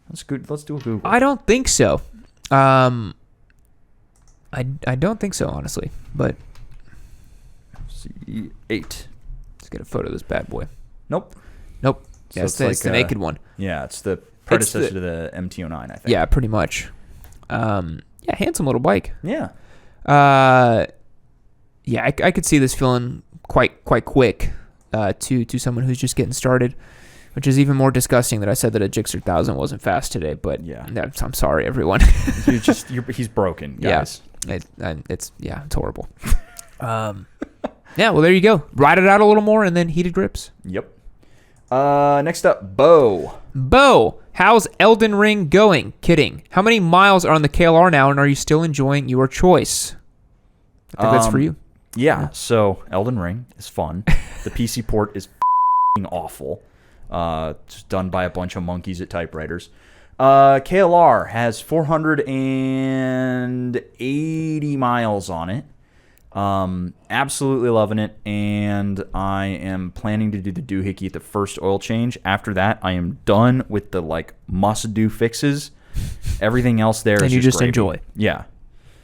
That's good. Let's do a Google. I don't think so. I don't think so, honestly. But FZ8. Let's get a photo of this bad boy. Nope. Yeah, so it's the naked one. Yeah, it's the predecessor to the MT-09, I think. Yeah, pretty much. Handsome little bike. Yeah. I could see this feeling quite quick to someone who's just getting started, which is even more disgusting that I said that a Gixxer 1000 wasn't fast today. But yeah, I'm sorry, everyone. He's broken, guys. Yeah, it's horrible. Well, there you go. Ride it out a little more and then heated grips. Yep. Next up, Bo, how's Elden Ring going? Kidding. How many miles are on the KLR now, and are you still enjoying your choice? I think that's for you. Yeah, so Elden Ring is fun. The PC port is awful. Just done by a bunch of monkeys at typewriters. KLR has 480 miles on it. Absolutely loving it, and I am planning to do the doohickey at the first oil change. After that, I am done with the must-do fixes. Everything else there is you just gravy. Enjoy. Yeah.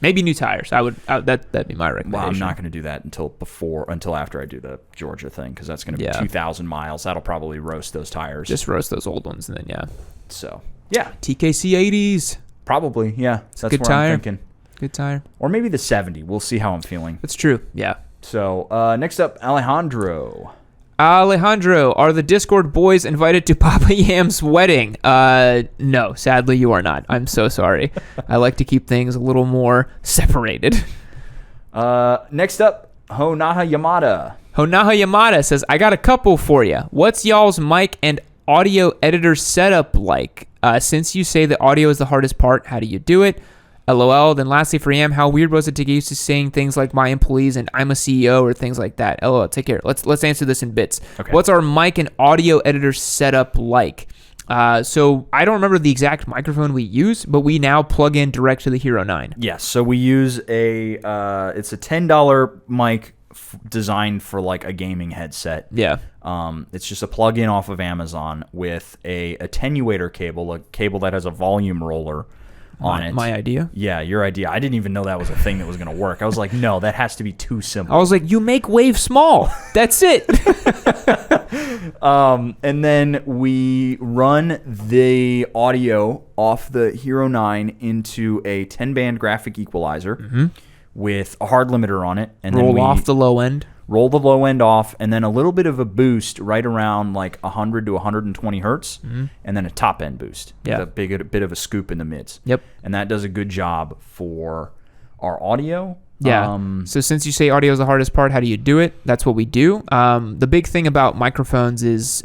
Maybe new tires. That'd be my recommendation. Well, I'm not going to do that until after I do the Georgia thing, because that's going to be 2,000 miles. That'll probably roast those tires. Just roast those old ones, and then So yeah, TKC 80s. Probably, yeah. That's good what tire. I'm thinking. Good tire. Or maybe the 70. We'll see how I'm feeling. That's true. Yeah. So next up, Alejandro. Alejandro, are the Discord boys invited to Papa Yam's wedding? No, sadly you are not. I'm so sorry. I like to keep things a little more separated. Next up, Honaha Yamada. Honaha Yamada says, I got a couple for you. What's y'all's mic and audio editor setup like? Since you say the audio is the hardest part, how do you do it? LOL. Then lastly for Yam, how weird was it to get used to saying things like my employees and I'm a CEO or things like that? LOL. Take care. Let's answer this in bits. Okay. What's our mic and audio editor setup like? So I don't remember the exact microphone we use, but we now plug in direct to the Hero 9. Yes. So we use it's a $10 mic designed for like a gaming headset. Yeah. It's just a plug-in off of Amazon with a attenuator cable, a cable that has a volume roller on it. My idea? Yeah, your idea. I didn't even know that was a thing that was going to work. I was like, no, that has to be too simple. I was like, you make wave small. That's it. And then we run the audio off the Hero 9 into a 10-band graphic equalizer with a hard limiter on it. And roll then we off the low end. roll the low end off, and then a little bit of a boost right around like 100 to 120 hertz, and then a top end boost. Yeah. With a bit of a scoop in the mids. Yep. And that does a good job for our audio. Yeah. So since you say audio is the hardest part, how do you do it? That's what we do. The big thing about microphones is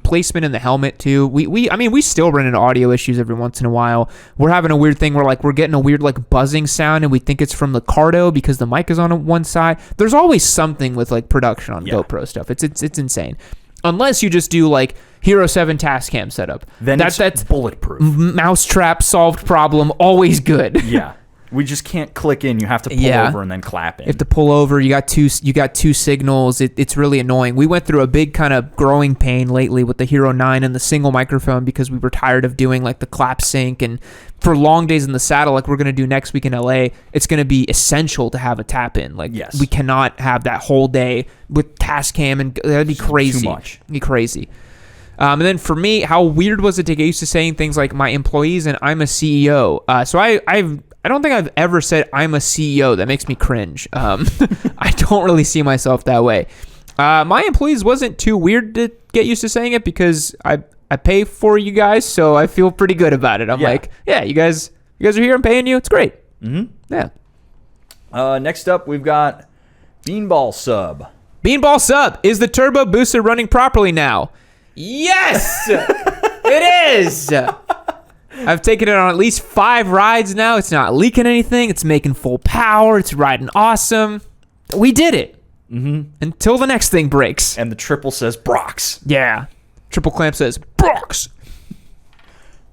placement in the helmet too. We still run into audio issues every once in a while. We're having a weird thing where like we're getting a weird like buzzing sound, and we think it's from the Cardo because the mic is on one side. There's always something with like production on GoPro stuff. It's insane. Unless you just do like Hero 7 Tascam setup. Then that's bulletproof. Mousetrap solved problem. Always good. Yeah. We just can't click in. You have to pull over and then clap in. You have to pull over. You got two signals. It's really annoying. We went through a big kind of growing pain lately with the Hero 9 and the single microphone because we were tired of doing like the clap sync, and for long days in the saddle like we're going to do next week in LA, it's going to be essential to have a tap in. Like we cannot have that whole day with Tascam, and that'd be crazy. Too much. It'd be crazy. And then for me, how weird was it to get used to saying things like my employees and I'm a CEO? So I don't think I've ever said I'm a CEO. That makes me cringe. I don't really see myself that way. My employees wasn't too weird to get used to saying it because I pay for you guys, so I feel pretty good about it. I'm like, yeah, you guys are here. I'm paying you. It's great. Mm-hmm. Yeah. Next up, we've got Beanball Sub. Beanball Sub, is the Turbo Busa running properly now? Yes, it is. I've taken it on at least 5 rides now. It's not leaking anything. It's making full power. It's riding awesome. We did it. Mm-hmm. Until the next thing breaks. And the triple says Brox. Yeah. Triple clamp says Brox.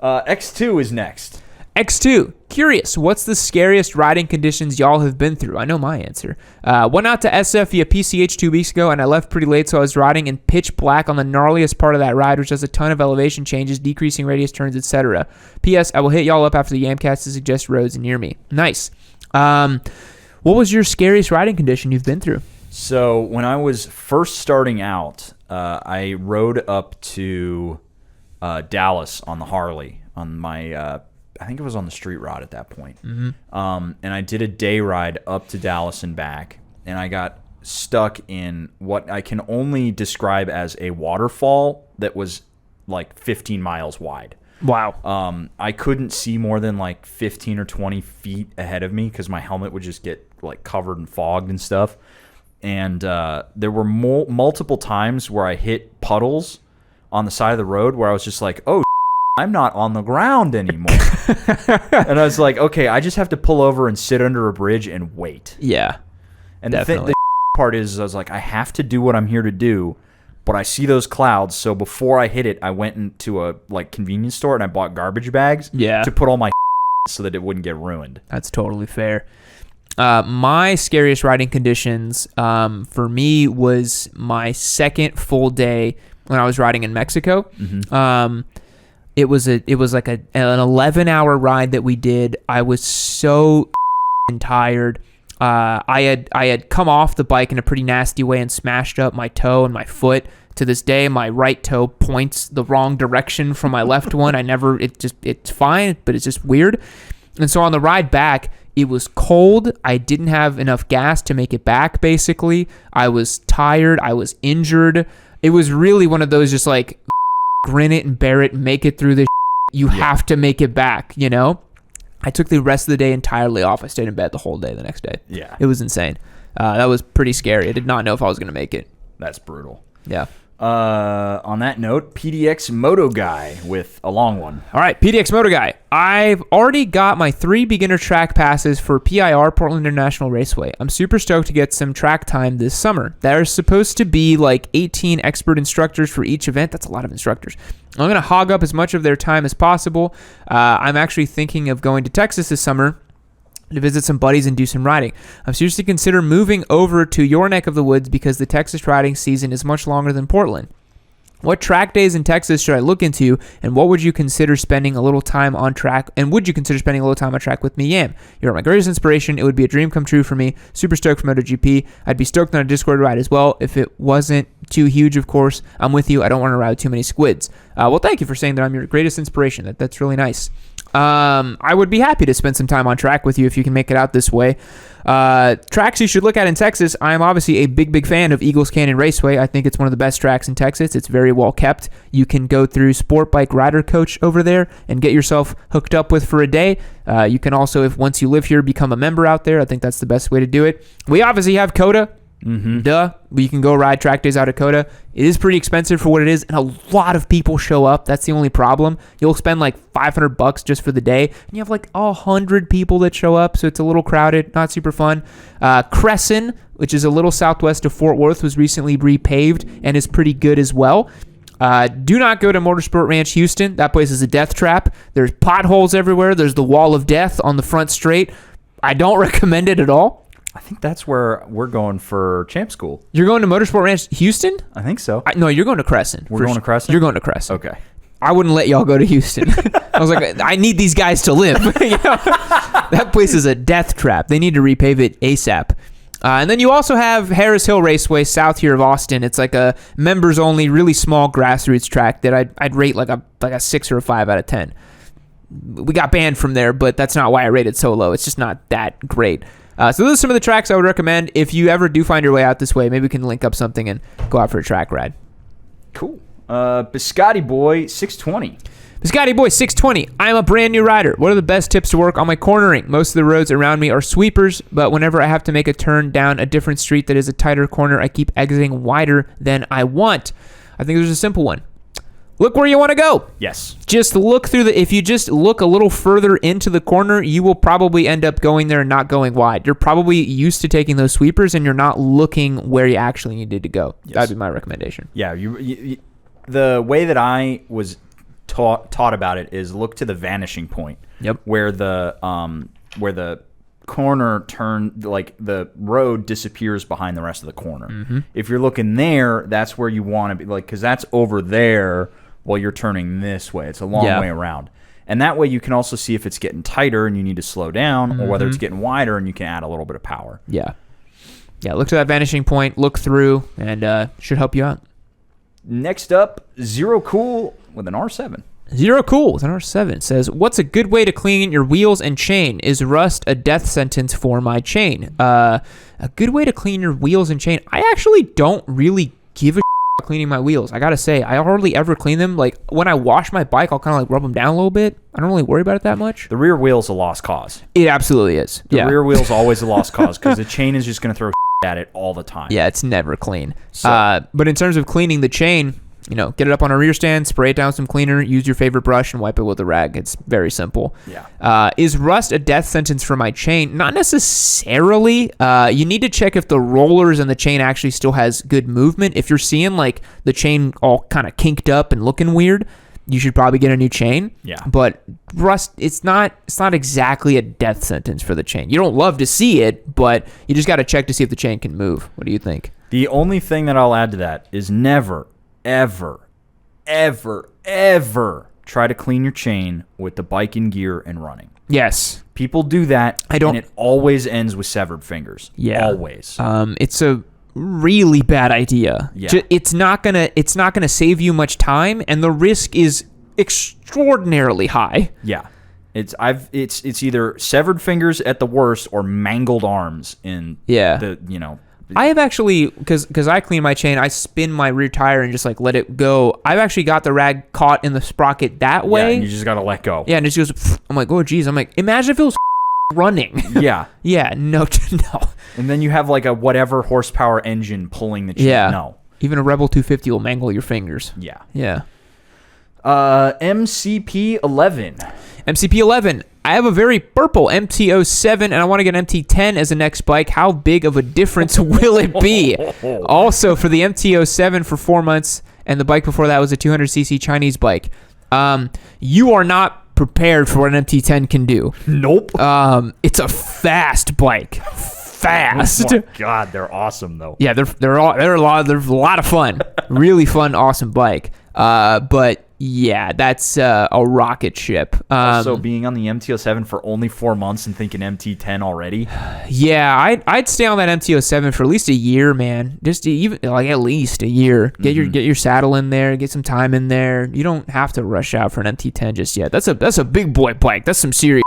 X2 is next. X2. Curious, what's the scariest riding conditions y'all have been through? I know my answer. Went out to SF via PCH 2 weeks ago, and I left pretty late, so I was riding in pitch black on the gnarliest part of that ride, which has a ton of elevation changes, decreasing radius turns, etc. P.S. I will hit y'all up after the Yamcast to suggest roads near me. Nice. What was your scariest riding condition you've been through? So when I was first starting out, I rode up to Dallas on the Harley on my... I think it was on the street rod at that point. Mm-hmm. And I did a day ride up to Dallas and back, and I got stuck in what I can only describe as a waterfall that was like 15 miles wide. Wow. I couldn't see more than like 15 or 20 feet ahead of me because my helmet would just get like covered and fogged and stuff. And there were multiple times where I hit puddles on the side of the road where I was just like, oh, I'm not on the ground anymore. And I was like, okay, I just have to pull over and sit under a bridge and wait. Yeah. And the part is, I was like, I have to do what I'm here to do, but I see those clouds. So before I hit it, I went into a like convenience store and I bought garbage bags to put all my so that it wouldn't get ruined. That's totally fair. My scariest riding conditions for me was my second full day when I was riding in Mexico. Mm-hmm. It was like an 11-hour ride that we did. I was so tired. I had come off the bike in a pretty nasty way and smashed up my toe and my foot. To this day, my right toe points the wrong direction from my left one. It's fine, but it's just weird. And so on the ride back, It was cold. I didn't have enough gas to make it back, basically. I was tired. I was injured. It was really one of those just like, grin it and bear it and make it through this. You have to make it back, you know? I took the rest of the day entirely off. I stayed in bed the whole day the next day. Yeah. It was insane. That was pretty scary. I did not know if I was going to make it. That's brutal. Yeah. On that note, PDX Moto Guy with a long one. All right, PDX Moto Guy. I've already got my 3 beginner track passes for PIR, Portland International Raceway. I'm super stoked to get some track time this summer. There's supposed to be like 18 expert instructors for each event. That's a lot of instructors. I'm going to hog up as much of their time as possible. I'm actually thinking of going to Texas this summer to visit some buddies and do some riding. I'm seriously consider moving over to your neck of the woods because the Texas riding season is much longer than Portland. What track days in Texas should I look into, and what would you consider spending a little time on track? And would you consider spending a little time on track with me, Yam? You're my greatest inspiration. It would be a dream come true for me. Super stoked for MotoGP. I'd be stoked on a Discord ride as well. If it wasn't too huge, of course, I'm with you. I don't want to ride too many squids. Well, thank you for saying that I'm your greatest inspiration. That's really nice. I would be happy to spend some time on track with you if you can make it out this way. Tracks you should look at in Texas. I am obviously a big fan of Eagles Canyon Raceway. I think it's one of the best tracks in Texas. It's very well kept. You can go through Sport Bike Rider Coach over there and get yourself hooked up with for a day. You can also, if once you live here, become a member out there. I think that's the best way to do it. We obviously have COTA. Duh. You can go ride track days out of COTA. It is pretty expensive for what it is, and a lot of people show up. That's the only problem. You'll spend like $500 just for the day, and you have like 100 people that show up, so it's a little crowded, not super fun. Crescent, which is a little southwest of Fort Worth, was recently repaved and is pretty good as well. Do not go to Motorsport Ranch Houston. That place is a death trap. There's potholes everywhere. There's the wall of death on the front straight. I don't recommend it at all. I think that's where we're going for Champ School. You're going to Motorsport Ranch Houston? I think so. No, you're going to Crescent. We're going to Crescent? You're going to Crescent. Okay. I wouldn't let y'all go to Houston. I was like, I need these guys to live. You know? That place is a death trap. They need to repave it ASAP. And then you also have Harris Hill Raceway south here of Austin. It's like a members only, really small grassroots track that I'd rate like a 6 or a 5 out of 10. We got banned from there, but that's not why I rated so low. It's just not that great. So those are some of the tracks I would recommend. If you ever do find your way out this way, maybe we can link up something and go out for a track ride. Cool. Biscotti Boy 620. Biscotti Boy 620. I'm a brand new rider. What are the best tips to work on my cornering? Most of the roads around me are sweepers, but whenever I have to make a turn down a different street that is a tighter corner, I keep exiting wider than I want. I think there's a simple one. Look where you want to go. Yes. Just look through if you just look a little further into the corner, you will probably end up going there and not going wide. You're probably used to taking those sweepers and you're not looking where you actually needed to go. Yes. That'd be my recommendation. Yeah. You, the way that I was taught about it is look to the vanishing point. Yep. Where the corner turn, like the road disappears behind the rest of the corner. Mm-hmm. If you're looking there, that's where you want to be, like, because that's over there. While you're turning this way. It's a long way around. And that way you can also see if it's getting tighter and you need to slow down, or whether it's getting wider and you can add a little bit of power. Yeah. Yeah, look to that vanishing point, look through, and should help you out. Next up, Zero Cool with an R7. Zero Cool with an R7 says, what's a good way to clean your wheels and chain? Is rust a death sentence for my chain? A good way to clean your wheels and chain? I actually don't really give a cleaning my wheels. I gotta say, I hardly ever clean them. Like when I wash my bike, I'll kind of like rub them down a little bit. I don't really worry about it that much. The rear wheel's a lost cause. It absolutely is. The rear wheel's always a lost cause because the chain is just gonna throw at it all the time. Yeah, it's never clean. So. But in terms of cleaning the chain, you know, get it up on a rear stand, spray it down with some cleaner, use your favorite brush, and wipe it with a rag. It's very simple. Yeah. Is rust a death sentence for my chain? Not necessarily. You need to check if the rollers and the chain actually still has good movement. If you're seeing like the chain all kind of kinked up and looking weird, you should probably get a new chain. Yeah. But rust, it's not exactly a death sentence for the chain. You don't love to see it, but you just got to check to see if the chain can move. What do you think? The only thing that I'll add to that is never, ever try to clean your chain with the bike in gear and running. Yes. People do that, and it always ends with severed fingers. Yeah. Always. It's a really bad idea. Yeah. It's not gonna save you much time, and the risk is extraordinarily high. Yeah. It's either severed fingers at the worst or mangled arms in the I have actually, because I clean my chain, I spin my rear tire and just like let it go. I've actually got the rag caught in the sprocket that way. Yeah, and you just gotta let go. Yeah, and it just goes. I'm like, oh geez. I'm like, imagine if it was running. Yeah. Yeah. No. And then you have like a whatever horsepower engine pulling the chain. Yeah. No. Even a Rebel 250 will mangle your fingers. Yeah. Yeah. MCP 11. MCP 11. I have a very purple MT-07, and I want to get an MT-10 as the next bike. How big of a difference will it be? Also, for the MT-07 for 4 months, and the bike before that was a 200cc Chinese bike. You are not prepared for what an MT-10 can do. Nope. It's a fast bike. Fast. Oh my God, they're awesome though. Yeah, they're a lot of fun. Really fun, awesome bike. But yeah, that's a rocket ship. Also, being on the MT-07 for only 4 months and thinking MT-10 already. Yeah, I'd stay on that MT-07 for at least a year, man. Even like at least a year. Get your saddle in there, get some time in there. You don't have to rush out for an MT-10 just yet. That's a big boy bike. That's some serious.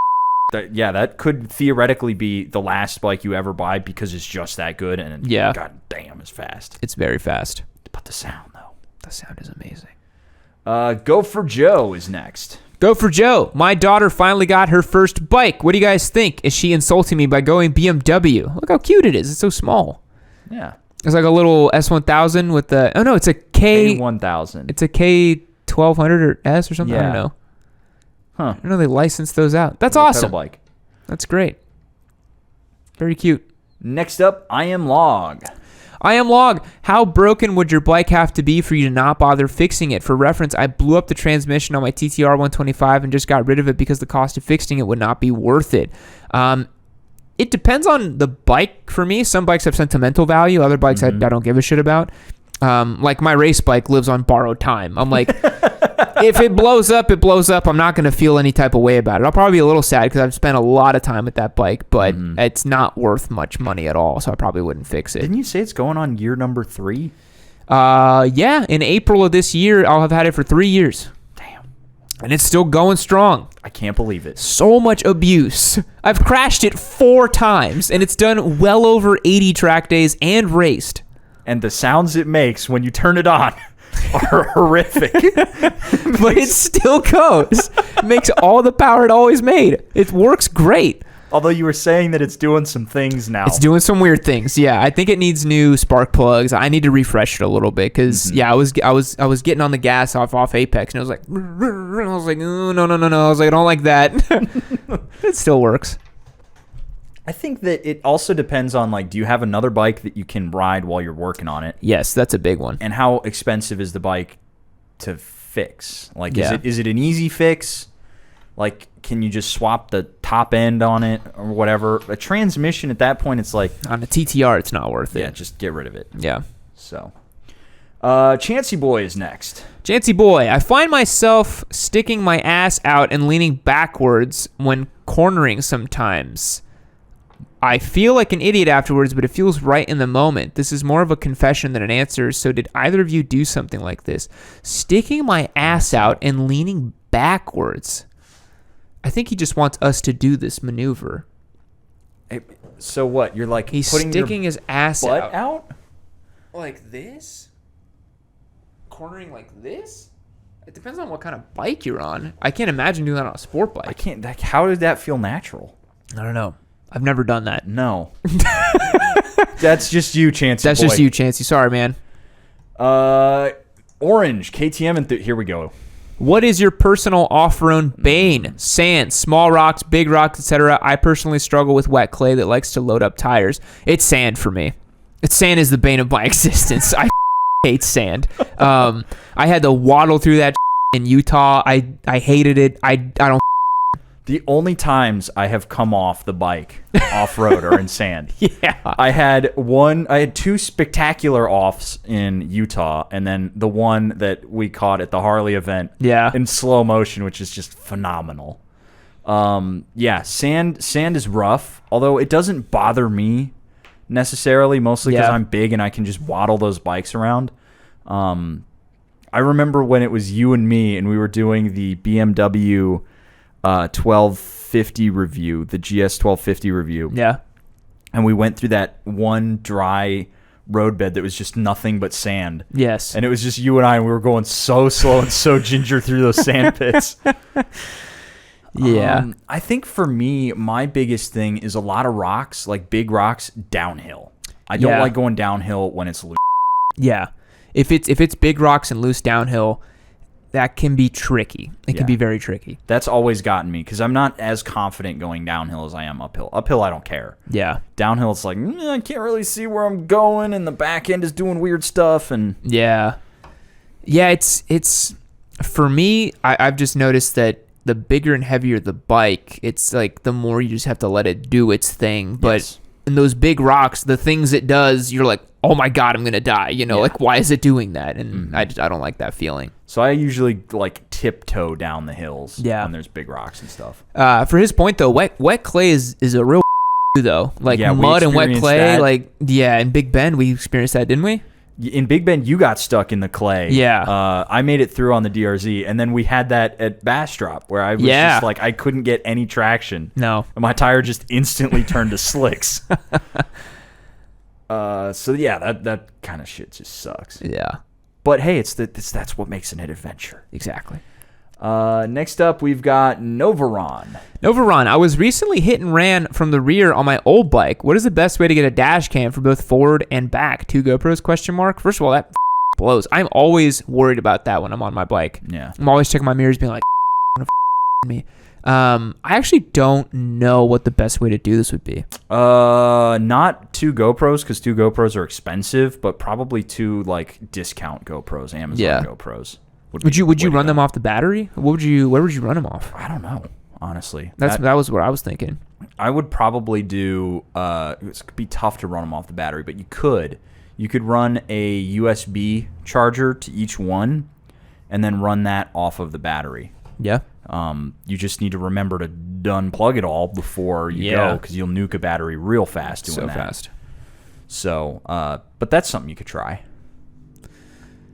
That could theoretically be the last bike you ever buy because it's just that good and God damn, it's fast. It's very fast. But the sound though. The sound is amazing. Go for Joe is next. Go for Joe. My daughter finally got her first bike. What do you guys think? Is she insulting me by going BMW? Look how cute it is. It's so small. Yeah. It's like a little S1000 with the... Oh, no, it's a K... K1000. It's a K1200 or S or something. I don't know. Huh. I know they licensed those out. That's awesome. Bike. That's great. Very cute. Next up, I Am Log. I Am Log. How broken would your bike have to be for you to not bother fixing it? For reference, I blew up the transmission on my TTR 125 and just got rid of it because the cost of fixing it would not be worth it. It depends on the bike for me. Some bikes have sentimental value. Other bikes I don't give a shit about. Like my race bike lives on borrowed time. I'm like, if it blows up, it blows up. I'm not going to feel any type of way about it. I'll probably be a little sad because I've spent a lot of time with that bike, but it's not worth much money at all, so I probably wouldn't fix it. Didn't you say it's going on year number 3? Yeah, in April of this year, I'll have had it for 3 years. Damn. And it's still going strong. I can't believe it. So much abuse. I've crashed it 4 times, and it's done well over 80 track days and raced. And the sounds it makes when you turn it on are horrific. But it still goes. Makes all the power it always made. It works great. Although you were saying that it's doing some things now. It's doing some weird things. Yeah, I think it needs new spark plugs. I need to refresh it a little bit because I was getting on the gas off Apex and it was like, I was like, oh, no. I was like, I don't like that. It still works. I think that it also depends on, like, do you have another bike that you can ride while you're working on it? Yes, that's a big one. And how expensive is the bike to fix? Like, is it an easy fix? Like, can you just swap the top end on it or whatever? A transmission at that point, it's like... On a TTR, it's not worth it. Yeah, just get rid of it. Yeah. So, Chancy Boy is next. Chancy Boy, I find myself sticking my ass out and leaning backwards when cornering sometimes. I feel like an idiot afterwards, but it feels right in the moment. This is more of a confession than an answer, so did either of you do something like this? Sticking my ass out and leaning backwards. I think he just wants us to do this maneuver. So what? You're like he's putting sticking his ass out? Like this? Cornering like this? It depends on what kind of bike you're on. I can't imagine doing that on a sport bike. I can't. How did that feel natural? I don't know. I've never done that. No. That's just you, Chancey. That's just you, Chancey. Sorry, man. Orange, KTM, and here we go. What is your personal off-road bane? Sand, small rocks, big rocks, etc. I personally struggle with wet clay that likes to load up tires. It's sand for me. Sand is the bane of my existence. I hate sand. I had to waddle through that in Utah. I hated it. I don't. The only times I have come off the bike off-road are in sand. Yeah. I had 2 spectacular offs in Utah, and then the one that we caught at the Harley event in slow motion, which is just phenomenal. Sand is rough, although it doesn't bother me necessarily, mostly because I'm big and I can just waddle those bikes around. I remember when it was you and me, and we were doing the BMW 1250 review, the GS 1250 review. Yeah. And we went through that one dry roadbed that was just nothing but sand. Yes. And it was just you and I, and we were going so slow and so ginger through those sand pits. Yeah. I think for me, my biggest thing is a lot of rocks, like big rocks, downhill. I don't like going downhill when it's loose. Yeah. If it's big rocks and loose downhill, that can be tricky. It can be very tricky. That's always gotten me because I'm not as confident going downhill as I am uphill. Uphill, I don't care. Yeah. Downhill, it's like, I can't really see where I'm going, and the back end is doing weird stuff. And yeah. Yeah, it's for me, I've just noticed that the bigger and heavier the bike, it's like the more you just have to let it do its thing. But in those big rocks, the things it does, you're like, oh my God, I'm going to die. Like, why is it doing that? And I don't like that feeling. So I usually like tiptoe down the hills when there's big rocks and stuff. For his point, though, wet clay is a real though. Like mud and wet clay. That. Like, in Big Bend, we experienced that, didn't we? In Big Bend, you got stuck in the clay. Yeah. I made it through on the DRZ, and then we had that at Bastrop where I was just like, I couldn't get any traction. No. And my tire just instantly turned to slicks. That kind of shit just sucks. Yeah. But hey, that's what makes it an adventure. Exactly. Next up, we've got Novaron. Novaron, I was recently hit and ran from the rear on my old bike. What is the best way to get a dash cam for both forward and back? 2 GoPros, ? First of all, that blows. I'm always worried about that when I'm on my bike. Yeah. I'm always checking my mirrors being like, me. I actually don't know what the best way to do this would be. Not 2 GoPros because 2 GoPros are expensive, but probably 2 like discount GoPros, Amazon GoPros. Would you run them off the battery? Where would you run them off? I don't know, honestly. That was what I was thinking. I would probably do. It's be tough to run them off the battery, but you could run a USB charger to each one, and then run that off of the battery. Yeah. You just need to remember to unplug it all before you go, because you'll nuke a battery real fast doing that. So fast. So, but that's something you could try.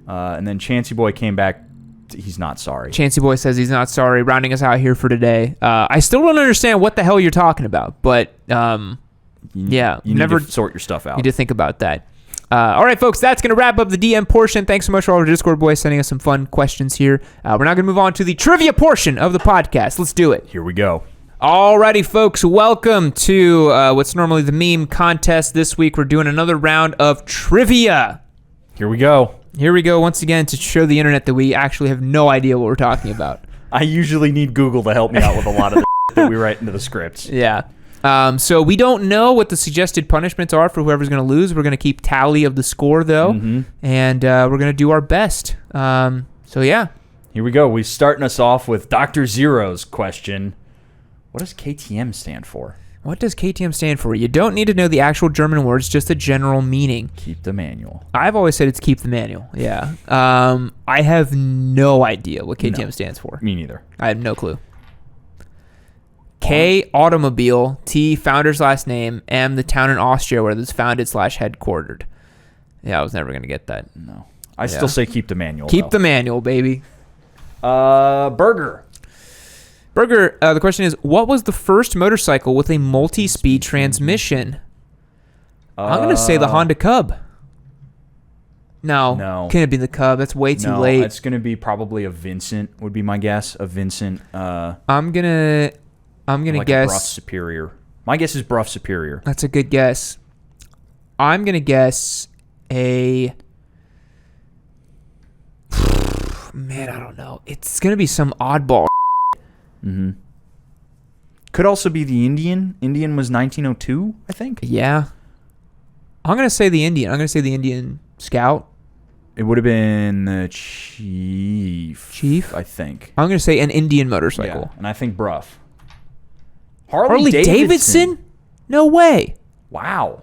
And then Chancy Boy came back. He's not sorry. Chancy Boy says he's not sorry, rounding us out here for today. I still don't understand what the hell you're talking about, but you need to sort your stuff out. You need to think about that. All right, folks, that's going to wrap up the DM portion. Thanks so much for all our Discord boys sending us some fun questions here. We're now going to move on to the trivia portion of the podcast. Let's do it. Here we go. Alrighty, folks, welcome to what's normally the meme contest. This week, we're doing another round of trivia. Here we go. Here we go once again to show the internet that we actually have no idea what we're talking about. I usually need Google to help me out with a lot of the that we write into the scripts. Yeah. So we don't know what the suggested punishments are for whoever's going to lose. We're going to keep tally of the score, though, and we're going to do our best. So, yeah. Here we go. We're starting us off with Dr. Zero's question. What does KTM stand for? What does KTM stand for? You don't need to know the actual German words, just the general meaning. Keep the manual. I've always said it's keep the manual, yeah. I have no idea what KTM stands for. Me neither. I have no clue. K, automobile. T, founder's last name. M, the town in Austria where it's founded/headquartered. Yeah, I was never going to get that. No. I still say keep the manual, Keep the manual, baby. Burger. Burger, the question is, what was the first motorcycle with a multi-speed transmission? I'm going to say the Honda Cub. No. Can't be the Cub. That's way too late. It's going to be probably a Vincent, would be my guess. A Vincent. I'm gonna like guess. A Bruff Superior. My guess is Bruff Superior. That's a good guess. I'm going to guess a... Man, I don't know. It's going to be some oddball. Mm-hmm. Could also be the Indian. Indian was 1902, I think. Yeah. I'm going to say the Indian. I'm going to say the Indian Scout. It would have been the Chief, I think. I'm going to say an Indian motorcycle. Yeah, and I think Bruff. Harley Davidson? No way. Wow.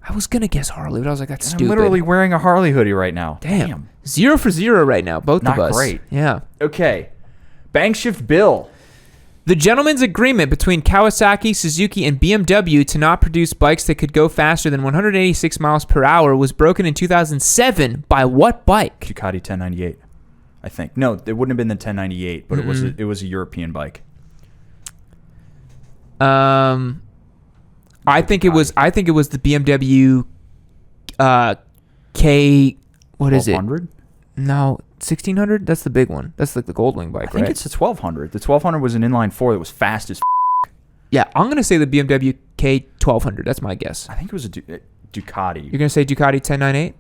I was going to guess Harley, but I was like, that's stupid. I'm literally wearing a Harley hoodie right now. Damn. 0 for 0 right now, both of us. Not great. Yeah. Okay. Bankshift Bill. The gentleman's agreement between Kawasaki, Suzuki, and BMW to not produce bikes that could go faster than 186 miles per hour was broken in 2007 by what bike? Ducati 1098, I think. No, it wouldn't have been the 1098, but it was a European bike. I think it was the BMW K. What is it? 1200? No, 1600. That's the big one. That's like the Goldwing bike, I think right? it's the 1200. The 1200 was an inline four that was fast as. Yeah, I'm gonna say the BMW K 1200. That's my guess. I think it was a Ducati. You're gonna say Ducati 1098?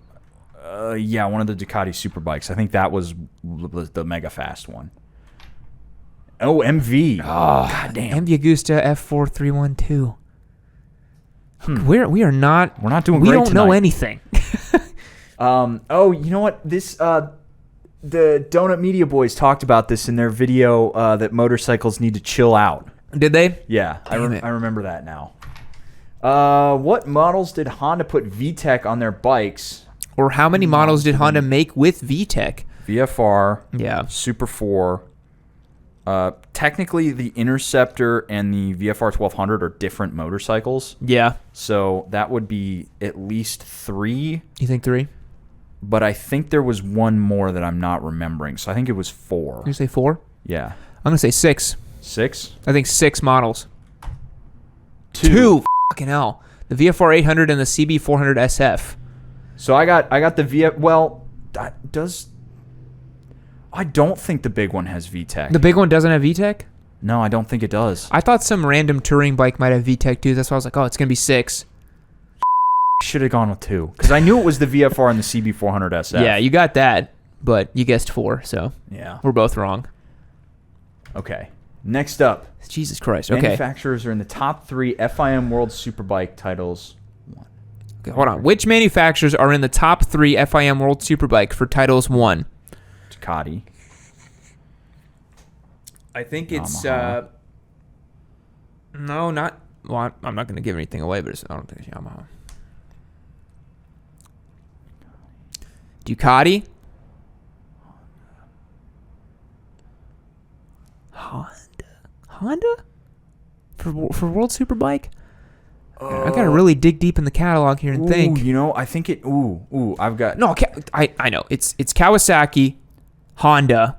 Yeah, one of the Ducati super bikes. I think that was the mega fast one. Oh, MV. Oh, goddamn. MV Agusta F4312. We are not. We're not doing We great don't know tonight. anything. Oh, you know what? This the Donut Media Boys talked about this in their video that motorcycles need to chill out. Did they? Yeah, I remember that now. What models did Honda put VTEC on their bikes? Or how many models did Honda make with VTEC? VFR, Yeah. Super 4. Technically, the Interceptor and the VFR 1200 are different motorcycles. Yeah. So that would be at least 3. You think 3? But I think there was one more that I'm not remembering. So I think it was 4. You say 4? Yeah. I'm gonna say 6. 6? I think 6 models. 2. 2. Fucking hell. The VFR 800 and the CB 400 SF. So I got the VF. Well, that does. I don't think the big one has VTEC. The big one doesn't have VTEC? No, I don't think it does. I thought some random touring bike might have VTEC too. That's why I was like, oh, it's gonna be 6. Should have gone with 2 because I knew it was the VFR and the CB 400 SF. Yeah, you got that, but you guessed 4, so Yeah. we're both wrong. Okay. Next up, Jesus Christ. Okay. manufacturers are in the top 3 FIM World Superbike titles. Okay, hold on. Which manufacturers are in the top 3 FIM World Superbike for titles 1? Ducati. I think it's Yamaha. no, not. Well, I'm not going to give anything away, but I don't think it's Yamaha. Ducati. Honda? For World Superbike? I gotta really dig deep in the catalog here and think. You know, I think it. I've got. No, I know. It's Kawasaki, Honda,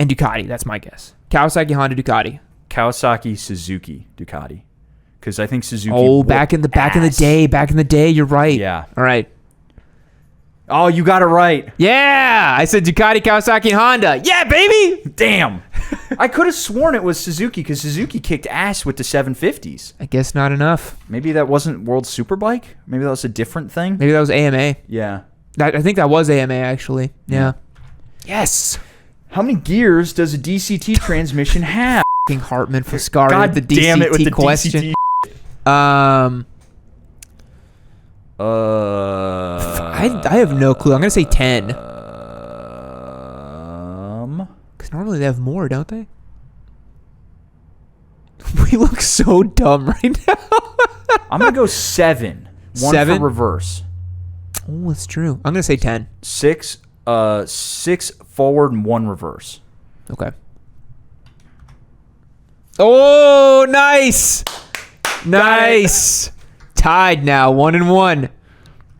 and Ducati. That's my guess. Kawasaki, Honda, Ducati. Kawasaki, Suzuki, Ducati. Because I think Suzuki. Oh, back in the day. You're right. Yeah. All right. Oh, you got it right. Yeah, I said Ducati, Kawasaki, and Honda. Yeah, baby. Damn. I could have sworn it was Suzuki because Suzuki kicked ass with the 750s. I guess not enough. Maybe that wasn't World Superbike. Maybe that was a different thing. Maybe that was AMA. Yeah. I think that was AMA actually. Yeah. Yes. How many gears does a DCT transmission have? Fucking Hartman Foscari God with the DCT damn it with the question. DCT. I have no clue. I'm gonna say 10. Because normally they have more, don't they? We look so dumb right now. I'm gonna go 7. 1 7? for reverse. Oh, that's true. I'm gonna say 10. 6 forward and 1 reverse. Okay. Oh, nice. Nice. Tied now, 1-1.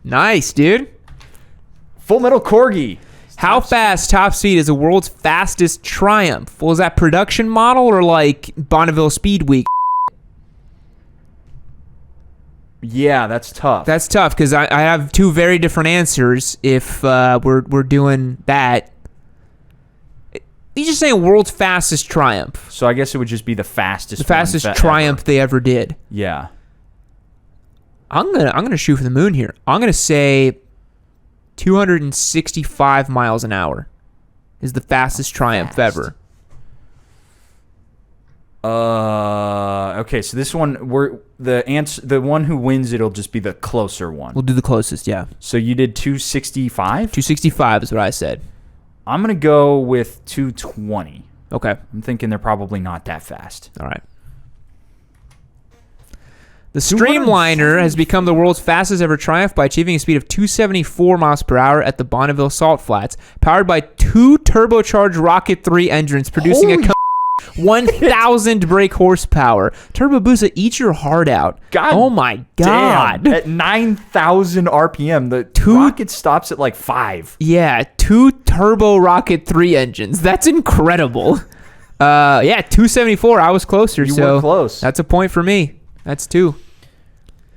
Nice, dude. Full Metal Corgi. How fast top speed is the world's fastest Triumph? Was that production model or like Bonneville Speed Week? Yeah, that's tough. That's tough because I have 2 very different answers if we're doing that. You just saying world's fastest Triumph. So I guess it would just be the fastest. The fastest Triumph they ever did. Yeah. I'm gonna shoot for the moon here. I'm gonna say 265 miles an hour is the fastest Triumph ever. Okay, so this one the one who wins it'll just be the closer one. We'll do the closest, yeah. So you did 265? 265 is what I said. I'm going to go with 220. Okay. I'm thinking they're probably not that fast. All right. The Streamliner has become the world's fastest ever Triumph by achieving a speed of 274 miles per hour at the Bonneville Salt Flats, powered by 2 turbocharged Rocket 3 engines, producing a 1,000 brake horsepower. Turbo Busa, eat your heart out. God, oh my God. Damn. At 9,000 RPM, the rocket stops at like 5. Yeah, 2 turbo Rocket 3 engines. That's incredible. Yeah, 274. I was closer. You so were close. That's a point for me. That's 2.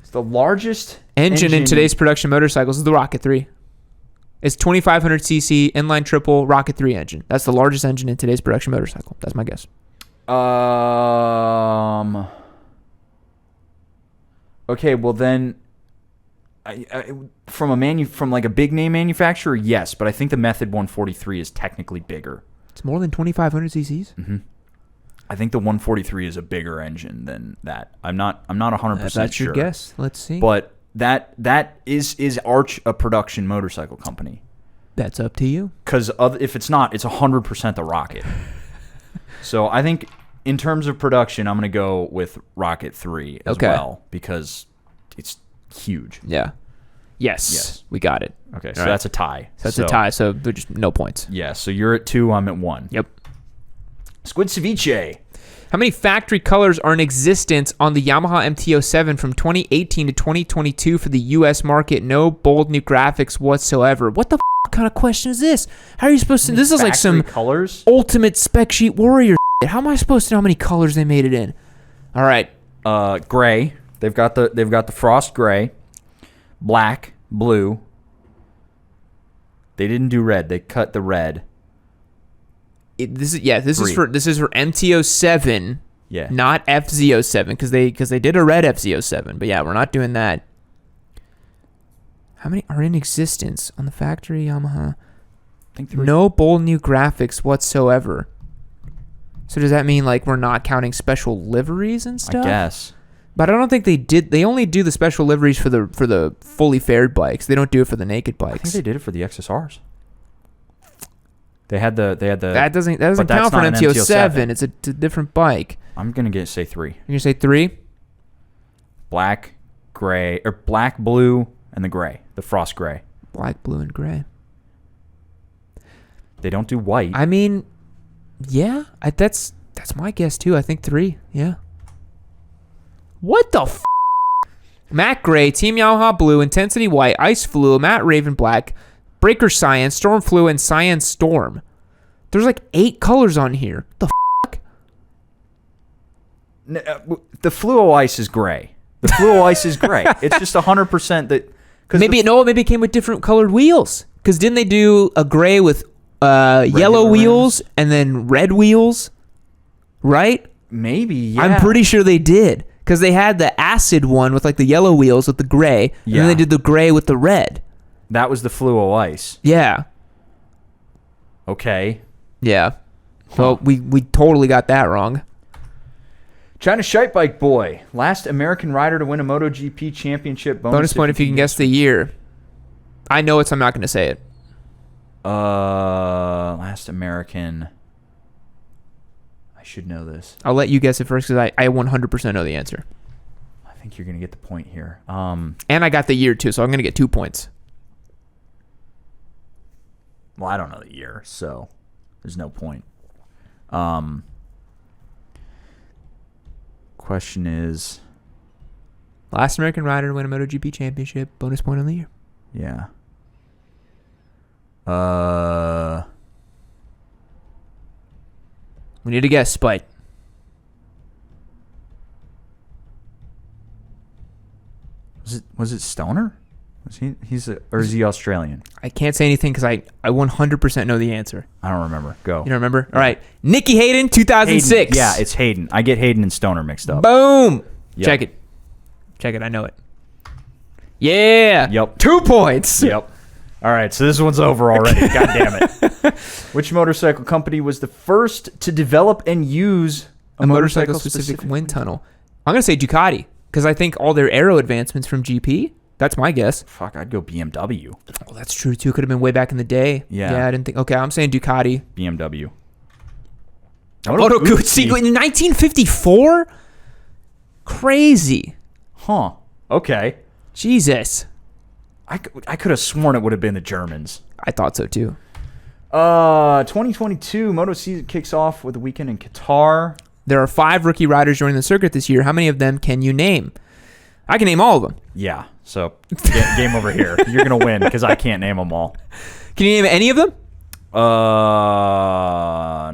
It's the largest Engine in today's production motorcycles is the Rocket 3. It's 2500 cc inline triple Rocket 3 engine. That's the largest engine in today's production motorcycle. That's my guess. Okay, well then, from like a big name manufacturer, yes, but I think the Method 143 is technically bigger. It's more than 2500 cc's. Mm-hmm. I think the 143 is a bigger engine than that. I'm not 100% sure. That's your guess. Let's see. But that is Arch a production motorcycle company? That's up to you. Because if it's not, it's 100% the Rocket. So I think in terms of production, I'm going to go with Rocket 3 as well because it's huge. Yeah. Yes. We got it. Okay, so that's a tie. So that's a tie, so there's just no points. Yeah, so you're at 2, I'm at 1. Yep. Squid Ceviche. How many factory colors are in existence on the Yamaha MT-07 from 2018 to 2022 for the U.S. market? No bold new graphics whatsoever. What the kind of question is this? How are you supposed to... This is like some colors? ultimate spec sheet warrior shit. How am I supposed to know how many colors they made it in? All right. Gray. They've got the frost gray, black, blue. They didn't do red. They cut the red. This is for MT-07. Yeah. Not FZ-07 because they did a red FZ-07. But yeah, we're not doing that. How many are in existence on the factory Yamaha? I think 3. No bold new graphics whatsoever. So does that mean like we're not counting special liveries and stuff? I guess. But I don't think they did. They only do the special liveries for the fully faired bikes. They don't do it for the naked bikes. I think they did it for the XSRs. They had the that doesn't count for an MT-07. It's a different bike. I'm gonna say 3. You're gonna say 3? Black, gray, or black, blue, and the gray, the frost gray. Black, blue, and gray. They don't do white. I mean, yeah, that's my guess too. I think 3. Yeah. What the f? Matte gray, Team Yamaha blue, Intensity white, Ice fluo, Matte raven black, Breaker cyan, Storm fluo, and Cyan storm. There's like 8 colors on here. The f? The fluo ice is gray. The fluo ice is gray. It's just 100% that. Maybe it came with different colored wheels. Because didn't they do a gray with yellow wheels and then red wheels? Right? Maybe, yeah. I'm pretty sure they did. Because they had the acid one with like the yellow wheels with the gray. And then they did the gray with the red. That was the fluo ice. Yeah. Okay. Yeah. Well, we totally got that wrong. China Shite Bike Boy. Last American rider to win a MotoGP championship. Bonus point if you can guess the year. I know it, so I'm not going to say it. Last American. I should know this. I'll let you guess it first because I 100% know the answer. I think you're going to get the point here. And I got the year too, so I'm going to get 2 points. Well, I don't know the year, so there's no point. Question is... Last American rider to win a MotoGP championship. Bonus point on the year. Yeah. We need to guess, Spite. Was it Stoner? Or is he Australian? I can't say anything because I 100% know the answer. I don't remember. Go. You don't remember? All right. Nicky Hayden, 2006. Hayden. Yeah, it's Hayden. I get Hayden and Stoner mixed up. Boom. Yep. Check it. I know it. Yeah. Yep. 2 points. Yep. All right, so this one's over already. God damn it. Which motorcycle company was the first to develop and use a motorcycle-specific wind tunnel? I'm going to say Ducati because I think all their aero advancements from GP. That's my guess. Fuck, I'd go BMW. Oh, that's true, too. Could have been way back in the day. Yeah. I didn't think. Okay, I'm saying Ducati. BMW. Moto Guzzi in 1954? Crazy. Huh. Okay. Jesus. I could have sworn it would have been the Germans. I thought so, too. 2022 Moto season kicks off with a weekend in Qatar. There are 5 rookie riders joining the circuit this year. How many of them can you name? I can name all of them. Yeah, so game over here. You're going to win because I can't name them all. Can you name any of them? Not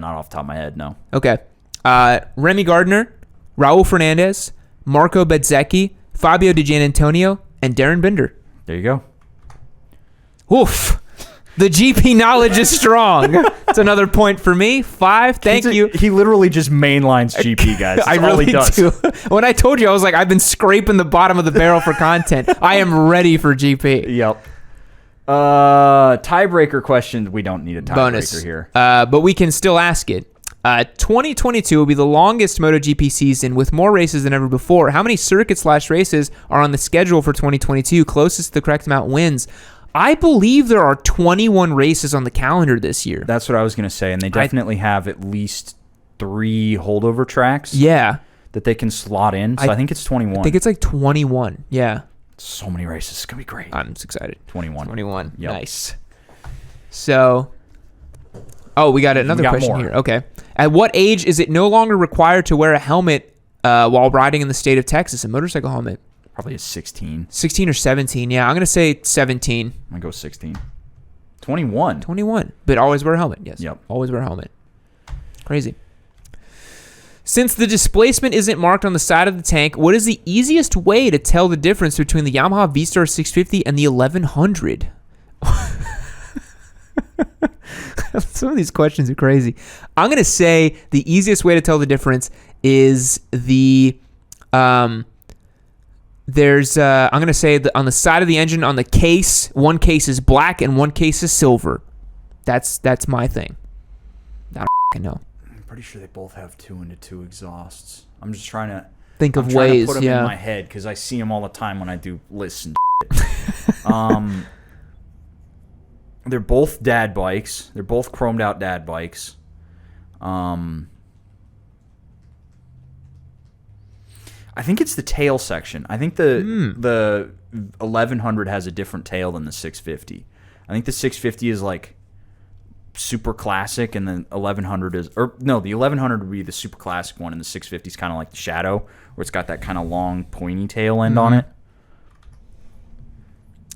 off the top of my head, no. Okay. Remy Gardner, Raul Fernandez, Marco Bezzecchi, Fabio Di Giannantonio, and Darren Binder. There you go. Oof. The GP knowledge is strong. It's another point for me. 5. Thank you. He literally just mainlines GP, guys. That's I all really he does. do. When I told you, I was like, I've been scraping the bottom of the barrel for content. I am ready for GP. Yep. Tiebreaker question. We don't need a tiebreaker Bonus here. But we can still ask it. 2022 will be the longest MotoGP season with more races than ever before. How many circuit/races are on the schedule for 2022? Closest to the correct amount wins. I believe there are 21 races on the calendar this year. That's what I was going to say, and they definitely have at least 3 holdover tracks. Yeah. That they can slot in. So I think it's 21. I think it's like 21. Yeah. So many races. It's going to be great. I'm excited. 21. 21. Yep. Nice. So, we got another question more here. Okay. At what age is it no longer required to wear a helmet while riding in the state of Texas, a motorcycle helmet? Probably a 16. 16 or 17. Yeah, I'm going to say 17. I'm going to go 16. 21. 21. But always wear a helmet. Yes. Yep. Always wear a helmet. Crazy. Since the displacement isn't marked on the side of the tank, what is the easiest way to tell the difference between the Yamaha V-Star 650 and the 1100? Some of these questions are crazy. I'm going to say the easiest way to tell the difference is the... I'm going to say that on the side of the engine, on the case, one case is black and one case is silver. That's my thing. I don't know. I'm pretty sure they both have 2 into 2 exhausts. I'm just trying to think of ways. To put them in my head because I see them all the time when I do lists and shit. They're both dad bikes. They're both chromed out dad bikes. I think it's the tail section. I think the 1100 has a different tail than the 650. I think the 650 is like super classic, and the 1100 is, or no, the 1100 would be the super classic one, and the 650 is kind of like the Shadow, where it's got that kind of long pointy tail end on it.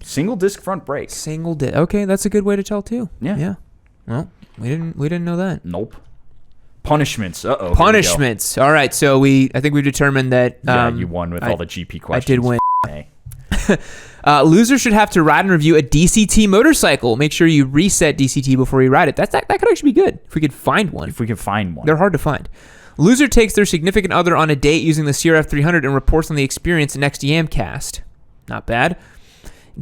Single disc front brake. Single disc. Okay, that's a good way to tell too. Yeah. Yeah. Well, we didn't know that. Nope. Punishments. Uh-oh. Punishments. All right. So I think we determined that. You won with all the GP questions. I did win. Hey. Losers should have to ride and review a DCT motorcycle. Make sure you reset DCT before you ride it. That could actually be good if we could find one. If we can find one. They're hard to find. Loser takes their significant other on a date using the CRF 300 and reports on the experience next Yamcast. Not bad.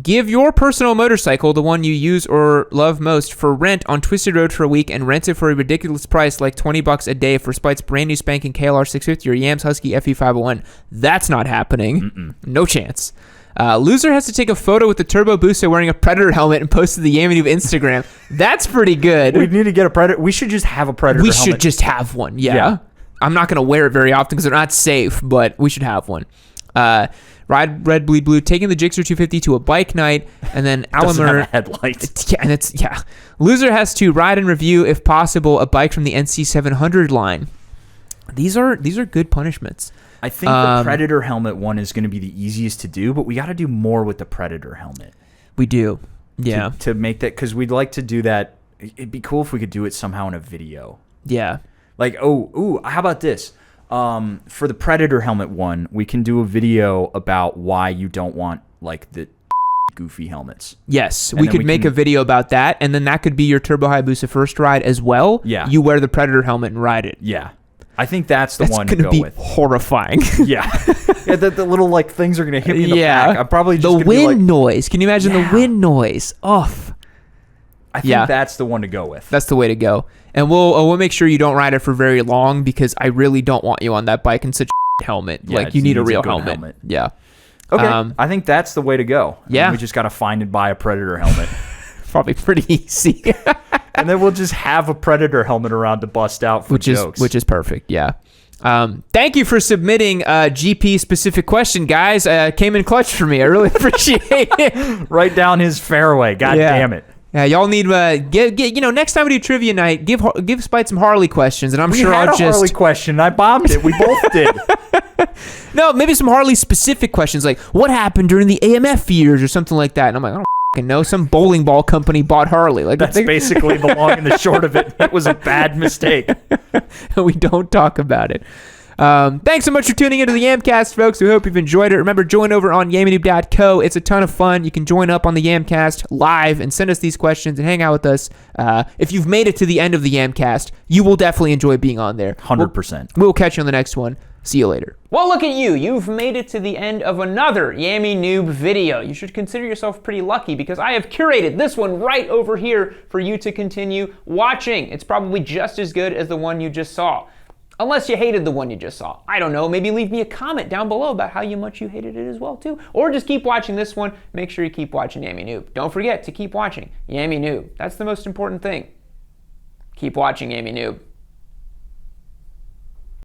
Give your personal motorcycle, the one you use or love most, for rent on Twisted Road for a week and rent it for a ridiculous price like $20 a day for Spite's brand new spanking KLR 650 or Yams Husky FE501. That's not happening. No chance. Loser has to take a photo with the Turbo Busa wearing a Predator helmet and post to the Yamanu Instagram. That's pretty good. We need to get a Predator. We should just have a Predator helmet. We should just have one, yeah. I'm not going to wear it very often because they're not safe, but we should have one. Ride Red Bleed Blue, taking the Gixxer 250 to a bike night, and then Alamer headlights. Yeah, and it's Loser has to ride and review, if possible, a bike from the NC 700 line. These are good punishments. I think the Predator helmet one is going to be the easiest to do, but we got to do more with the Predator helmet. We do, yeah. To make that, because we'd like to do that. It'd be cool if we could do it somehow in a video. Yeah. Like, how about this? For the Predator helmet one, we can do a video about why you don't want like the goofy helmets. Yes, we could make a video about that, and then that could be your Turbo Hayabusa first ride as well. Yeah, you wear the Predator helmet and ride it. Yeah, I think that's the one to go with. Horrifying. Yeah, the little like things are gonna hit me in the back. I'm probably just the wind noise. Can you imagine the wind noise? Off. I think that's the one to go with. That's the way to go. And we'll make sure you don't ride it for very long because I really don't want you on that bike in such a helmet. Yeah, like you need a real helmet. Yeah. Okay. I think that's the way to go. Yeah. We just got to find and buy a Predator helmet. Probably pretty easy. And then we'll just have a Predator helmet around to bust out for jokes. Which is perfect. Yeah. Thank you for submitting a GP specific question, guys. Came in clutch for me. I really appreciate it. Right down his fairway. God damn it. Yeah, y'all need next time we do trivia night, give Spite some Harley questions, and we had a Harley question. I bombed it. We both did. No, maybe some Harley specific questions, like what happened during the AMF years or something like that. And I'm like, I don't fucking know. Some bowling ball company bought Harley. Like That's basically the long and the short of it. It was a bad mistake. We don't talk about it. Thanks so much for tuning into the Yamcast, folks. We hope you've enjoyed it. Remember, join over on yaminoob.co. It's a ton of fun. You can join up on the Yamcast live and send us these questions and hang out with us. If you've made it to the end of the Yamcast, you will definitely enjoy being on there. 100%. We'll catch you on the next one. See you later. Well, look at you. You've made it to the end of another Yami Noob video. You should consider yourself pretty lucky because I have curated this one right over here for you to continue watching. It's probably just as good as the one you just saw. Unless you hated the one you just saw. I don't know, maybe leave me a comment down below about how much you hated it as well too. Or just keep watching this one. Make sure you keep watching Yami Noob. Don't forget to keep watching Yami Noob. That's the most important thing. Keep watching Yami Noob.